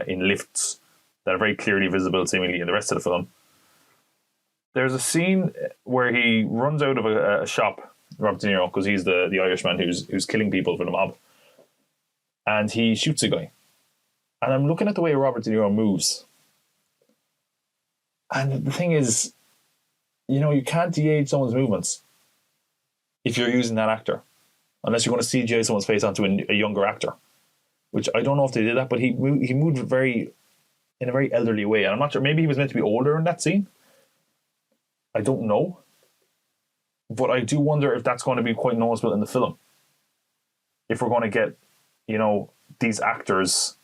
D: in lifts that are very clearly visible seemingly in the rest of the film. There's a scene where he runs out of a shop, Robert De Niro, because he's the Irishman who's killing people for the mob, and he shoots a guy. And I'm looking at the way Robert De Niro moves, and the thing is, you can't de-age someone's movements if you're using that actor, unless you're going to CGI someone's face onto a younger actor, which I don't know if they did that, but he moved in a very elderly way, and I'm not sure, maybe he was meant to be older in that scene. I don't know. But I do wonder if that's going to be quite noticeable in the film. If we're going to get, these actors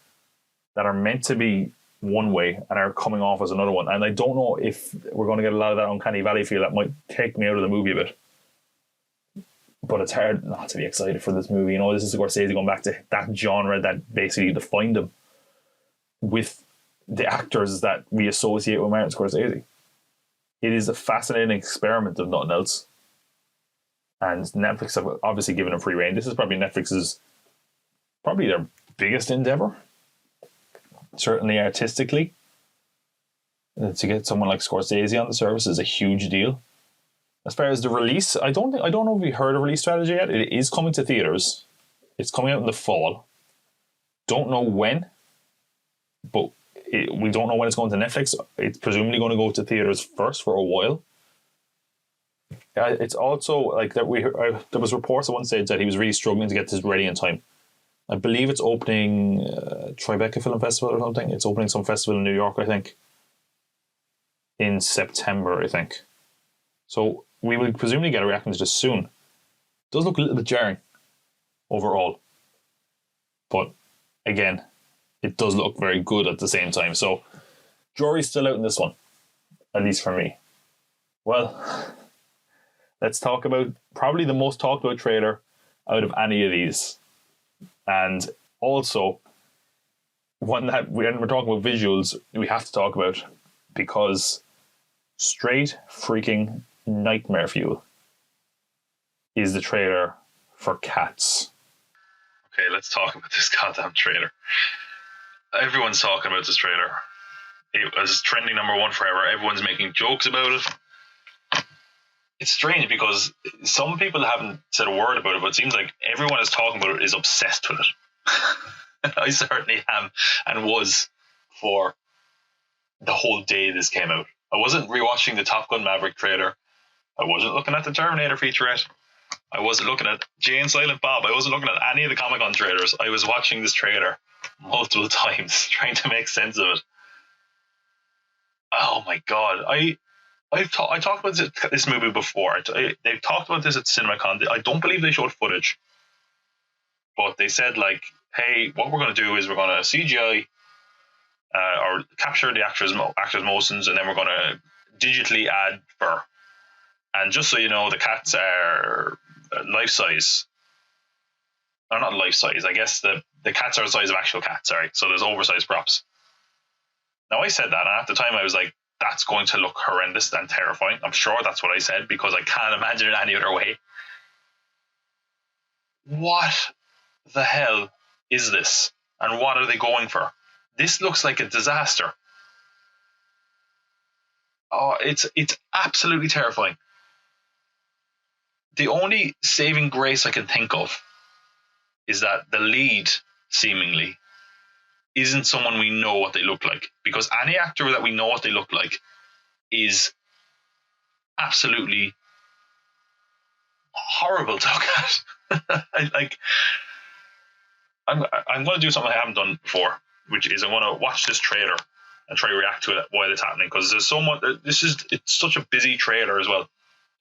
D: that are meant to be one way and are coming off as another one. And I don't know if we're going to get a lot of that uncanny valley feel that might take me out of the movie a bit. But it's hard not to be excited for this movie. This is Scorsese going back to that genre that basically defined him with the actors that we associate with Martin Scorsese. It is a fascinating experiment of nothing else. And Netflix have obviously given him free rein. This is probably Netflix's, their biggest endeavor. Certainly artistically. To get someone like Scorsese on the service is a huge deal. As far as the release, I don't know if we heard a release strategy yet. It is coming to theaters. It's coming out in the fall. Don't know when, but we don't know when it's going to Netflix. It's presumably going to go to theaters first for a while. It's also like that. There was reports at one stage that he was really struggling to get this ready in time. I believe it's opening Tribeca Film Festival or something. It's opening some festival in New York, I think, in September, I think. So we will presumably get a reaction to this soon. It does look a little bit jarring overall. But again, it does look very good at the same time. So jury's still out in this one, at least for me. Well, let's talk about probably the most talked about trailer out of any of these. And also one that when we're talking about visuals, we have to talk about, because straight freaking nightmare fuel is the trailer for Cats. Okay, let's talk about this goddamn trailer. Everyone's talking about this trailer. It was trending number one forever. Everyone's making jokes about it. It's strange because some people haven't said a word about it, but it seems like everyone is talking about it is obsessed with it.
E: I certainly am, and was for the whole day this came out. I wasn't rewatching the Top Gun Maverick trailer. I wasn't looking at the Terminator featurette. I wasn't looking at Jay and Silent Bob. I wasn't looking at any of the Comic-Con trailers. I was watching this trailer multiple times, trying to make sense of it. Oh my god! I talked about this movie before. They've talked about this at CinemaCon. I don't believe they showed footage, but they said like, "Hey, what we're going to do is we're going to CGI or capture the actors' motions, and then we're going to digitally add fur. And just so you know, the cats are life size. Or not life size. I guess the cats are the size of actual cats. Sorry, so there's oversized props." Now I said that, and at the time I was like, that's going to look horrendous and terrifying. I'm sure that's what I said because I can't imagine it any other way. What the hell is this? And what are they going for? This looks like a disaster. Oh, it's absolutely terrifying. The only saving grace I can think of is that the lead, seemingly, isn't someone we know what they look like. Because any actor that we know what they look like is absolutely horrible to look at. I'm going to do something I haven't done before, which is I'm going to watch this trailer and try to react to it while it's happening, because there's so much. It's such a busy trailer as well.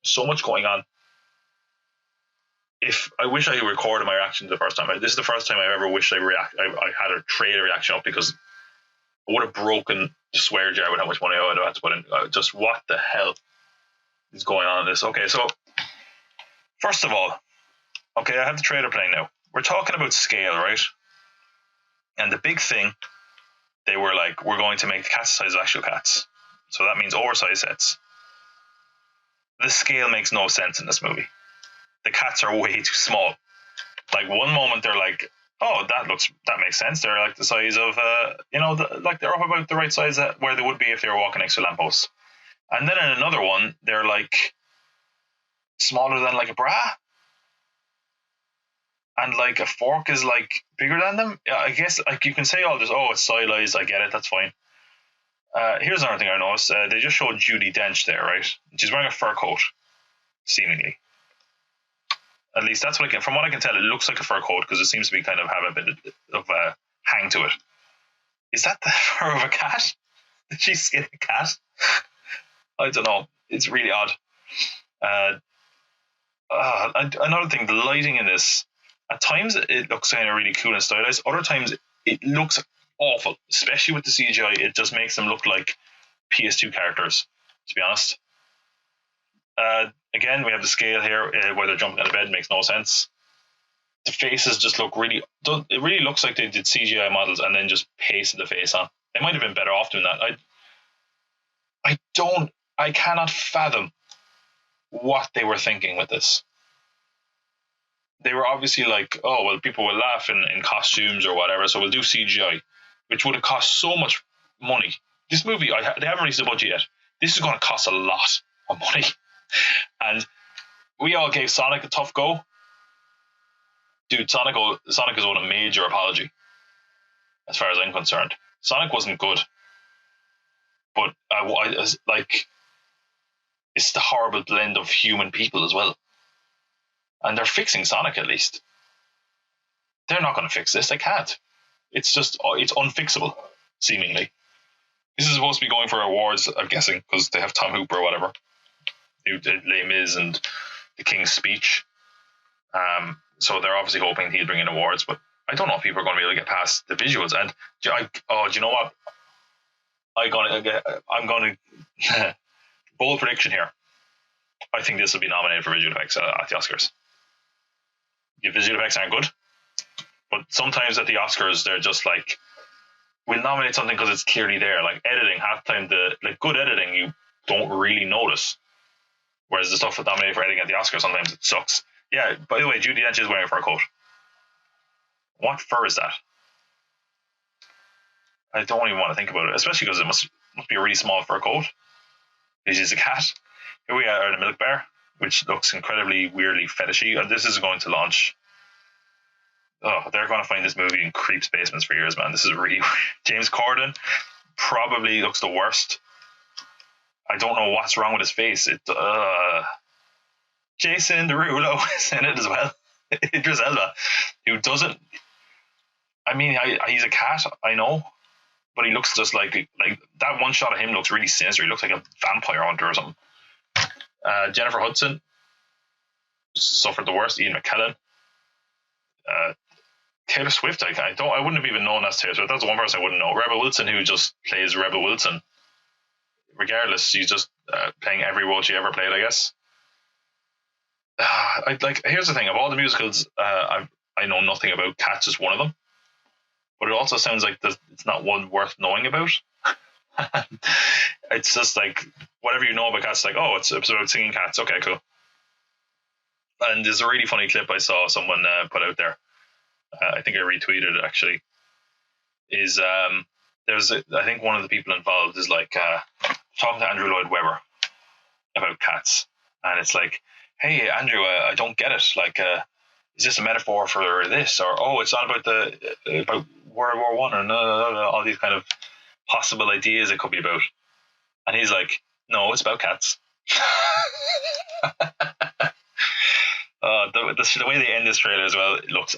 E: So much going on. I wish I recorded my reaction the first time. This is the first time I ever wished I had a trailer reaction up, because I would have broken the swear jar with how much money I would have had to put in. Just what the hell is going on in this? Okay, so first of all, okay, I have the trailer playing now. We're talking about scale, right? And the big thing, they were like, we're going to make the cats the size of actual cats. So that means oversized sets. The scale makes no sense in this movie. The cats are way too small. Like one moment they're like, oh, that makes sense. They're like the size of, like they're up about the right size where they would be if they were walking next to a lamppost. And then in another one, they're like smaller than like a bra. And like a fork is like bigger than them. Yeah, I guess like you can say all this, oh, it's stylized. I get it. That's fine. Here's another thing I noticed. They just showed Judi Dench there, right? She's wearing a fur coat, seemingly. At least that's what from what I can tell, it looks like a fur coat because it seems to be kind of have a bit of a hang to it. Is that the fur of a cat? Did she skin a cat? I don't know. It's really odd. Another thing, the lighting in this, at times it looks kind of really cool and stylized. Other times it looks awful, especially with the CGI. It just makes them look like PS2 characters, to be honest. Again, we have the scale here where they're jumping out of bed. Makes no sense. The faces just look it really looks like they did CGI models and then just pasted the face on. They might have been better off doing that. I cannot fathom what they were thinking with this. They were obviously like, oh, well, people will laugh in costumes or whatever, so we'll do CGI, which would have cost so much money. This movie, they haven't released the budget yet. This is going to cost a lot of money. And we all gave Sonic a tough go. Dude, Sonic is owed a major apology, as far as I'm concerned. Sonic wasn't good. But it's the horrible blend of human people as well. And they're fixing Sonic at least. They're not going to fix this. They can't. It's unfixable, seemingly. This is supposed to be going for awards, I'm guessing, because they have Tom Hooper or whatever, who did Les Mis and The King's Speech. So they're obviously hoping he'll bring in awards, but I don't know if people are going to be able to get past the visuals. And do you know what? I'm going to bold prediction here. I think this will be nominated for visual effects at the Oscars. The visual effects aren't good, but sometimes at the Oscars they're just like, we'll nominate something because it's clearly there. Like editing, half the time good editing you don't really notice, whereas the stuff that's nominated for editing at the Oscars sometimes it sucks. Yeah. By the way, Judi Dench is wearing a fur coat. What fur is that? I don't even want to think about it, especially because it must be a really small fur coat. This is a cat. Here we are in a milk bar, which looks incredibly weirdly fetishy. And this is going to launch they're going to find this movie in creeps' basements for years, man. This is really James Corden probably looks the worst. I don't know what's wrong with his face. Jason Derulo is in it as well. Idris Elba, who doesn't. I mean, he's a cat, I know, but he looks just like that one shot of him looks really sinister. He looks like a vampire hunter or something. Jennifer Hudson suffered the worst. Ian McKellen. Taylor Swift, I wouldn't have even known that's Taylor Swift. That's the one person I wouldn't know. Rebel Wilson, who just plays Rebel Wilson. Regardless, she's just playing every role she ever played, I guess. Here's the thing: of all the musicals, I know nothing about. Cats is one of them, but it also sounds like it's not one worth knowing about. It's just like whatever you know about cats, like it's about singing cats. Okay, cool. And there's a really funny clip I saw someone put out there. I think I retweeted it actually. Is I think one of the people involved is like talking to Andrew Lloyd Webber about cats, and it's like, hey Andrew, I don't get it. Like, is this a metaphor for this, or it's not about about World War One, or no, all these kind of possible ideas it could be about. And he's like, no, it's about cats. The way they end this trailer as well, it looks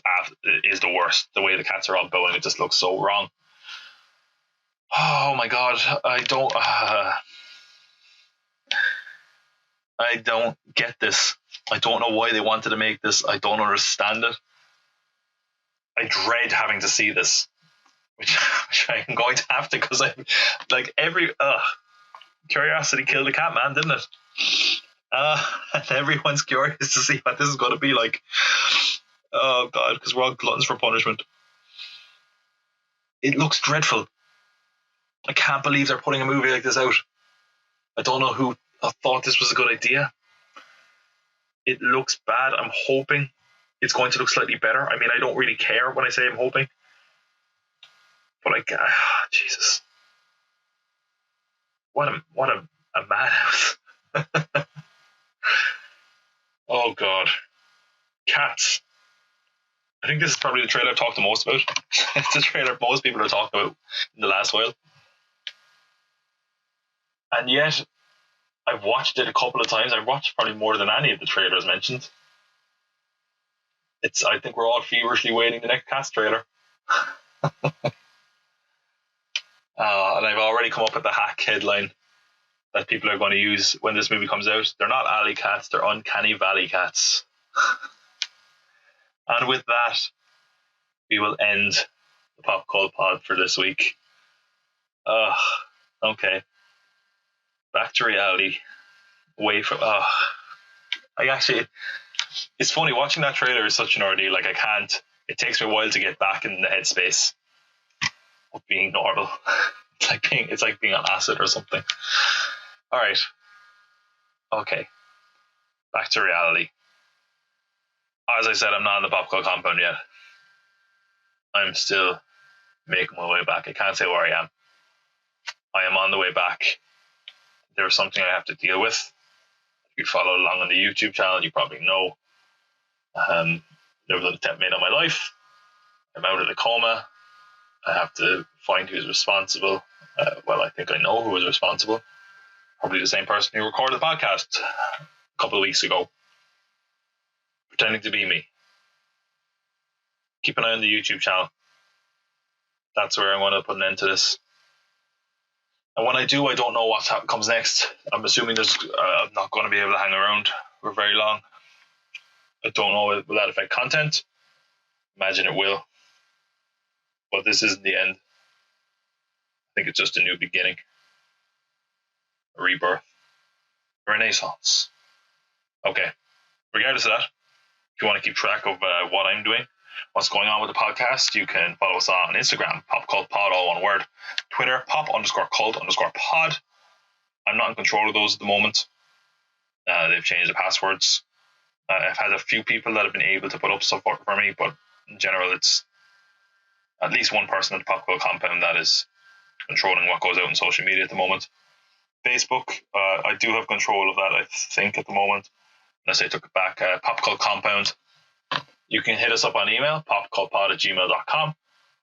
E: is the worst. The way the cats are all bowing, it just looks so wrong. Oh my god, I don't get this. I don't know why they wanted to make this. I don't understand it. I dread having to see this, which I'm going to have to, because I'm like curiosity killed the cat, man, didn't it? And everyone's curious to see what this is going to be like. Oh god, because we're all gluttons for punishment. It looks dreadful. I can't believe they're putting a movie like this out. I don't know who thought this was a good idea. It looks bad. I'm hoping it's going to look slightly better. I mean, I don't really care when I say I'm hoping. But Jesus. What a madhouse. Oh god. Cats. I think this is probably the trailer I've talked the most about. It's the trailer most people are talking about in the last while. And yet, I've watched it a couple of times. I've watched probably more than any of the trailers mentioned. I think we're all feverishly waiting the next Cats trailer. And I've already come up with the hack headline that people are going to use when this movie comes out. They're not alley cats, they're uncanny valley cats. And with that, we will end the Pop Cult Pod for this week. Okay. Back to reality. Away from. It's funny, watching that trailer is such an ordeal. Like, it takes me a while to get back in the headspace of being normal. It's like being on acid or something. All right. Okay. Back to reality. As I said, I'm not in the Pop Cult compound yet. I'm still making my way back. I can't say where I am. I am on the way back. There's something I have to deal with. If you follow along on the YouTube channel, you probably know. There was an attempt made on my life. I'm out of the coma. I have to find who's responsible. I think I know who was responsible. Probably the same person who recorded the podcast a couple of weeks ago, pretending to be me. Keep an eye on the YouTube channel. That's where I'm going to put an end to this. And when I do, I don't know what comes next. I'm assuming I'm not going to be able to hang around for very long. I don't know, will that affect content? Imagine it will. But this isn't the end. I think it's just a new beginning. A rebirth. A renaissance. Okay. Regardless of that, if you want to keep track of what I'm doing, what's going on with the podcast, you can follow us on Instagram, PopCultPod, all one word. Twitter, pop_cult_pod. I'm not in control of those at the moment. They've changed the passwords. I've had a few people that have been able to put up stuff for me, but in general, it's at least one person at the Pop Cult compound that is controlling what goes out on social media at the moment. Facebook, I do have control of that, I think, at the moment. Unless I took it back. Pop Cult Compound. You can hit us up on email, popcultpod@gmail.com.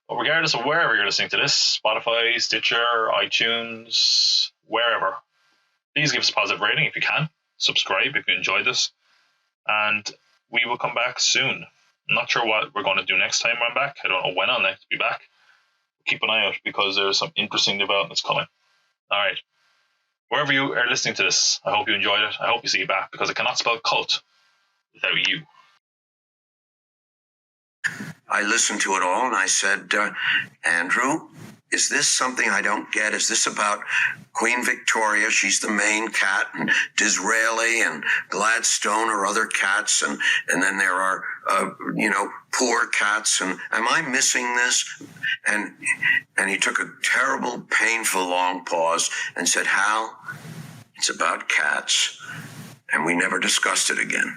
E: But regardless of wherever you're listening to this, Spotify, Stitcher, iTunes, wherever, please give us a positive rating if you can. Subscribe if you enjoyed this. And we will come back soon. I'm not sure what we're going to do next time I'm back. I don't know when I'll next be back. Keep an eye out because there's some interesting developments coming. All right. Wherever you are listening to this, I hope you enjoyed it. I hope you see you back because I cannot spell cult without you.
F: I listened to it all and I said, Andrew, is this something I don't get? Is this about Queen Victoria? She's the main cat, and Disraeli and Gladstone are other cats, and then there are, poor cats. And am I missing this? And he took a terrible, painful, long pause and said, Hal, it's about cats. And we never discussed it again.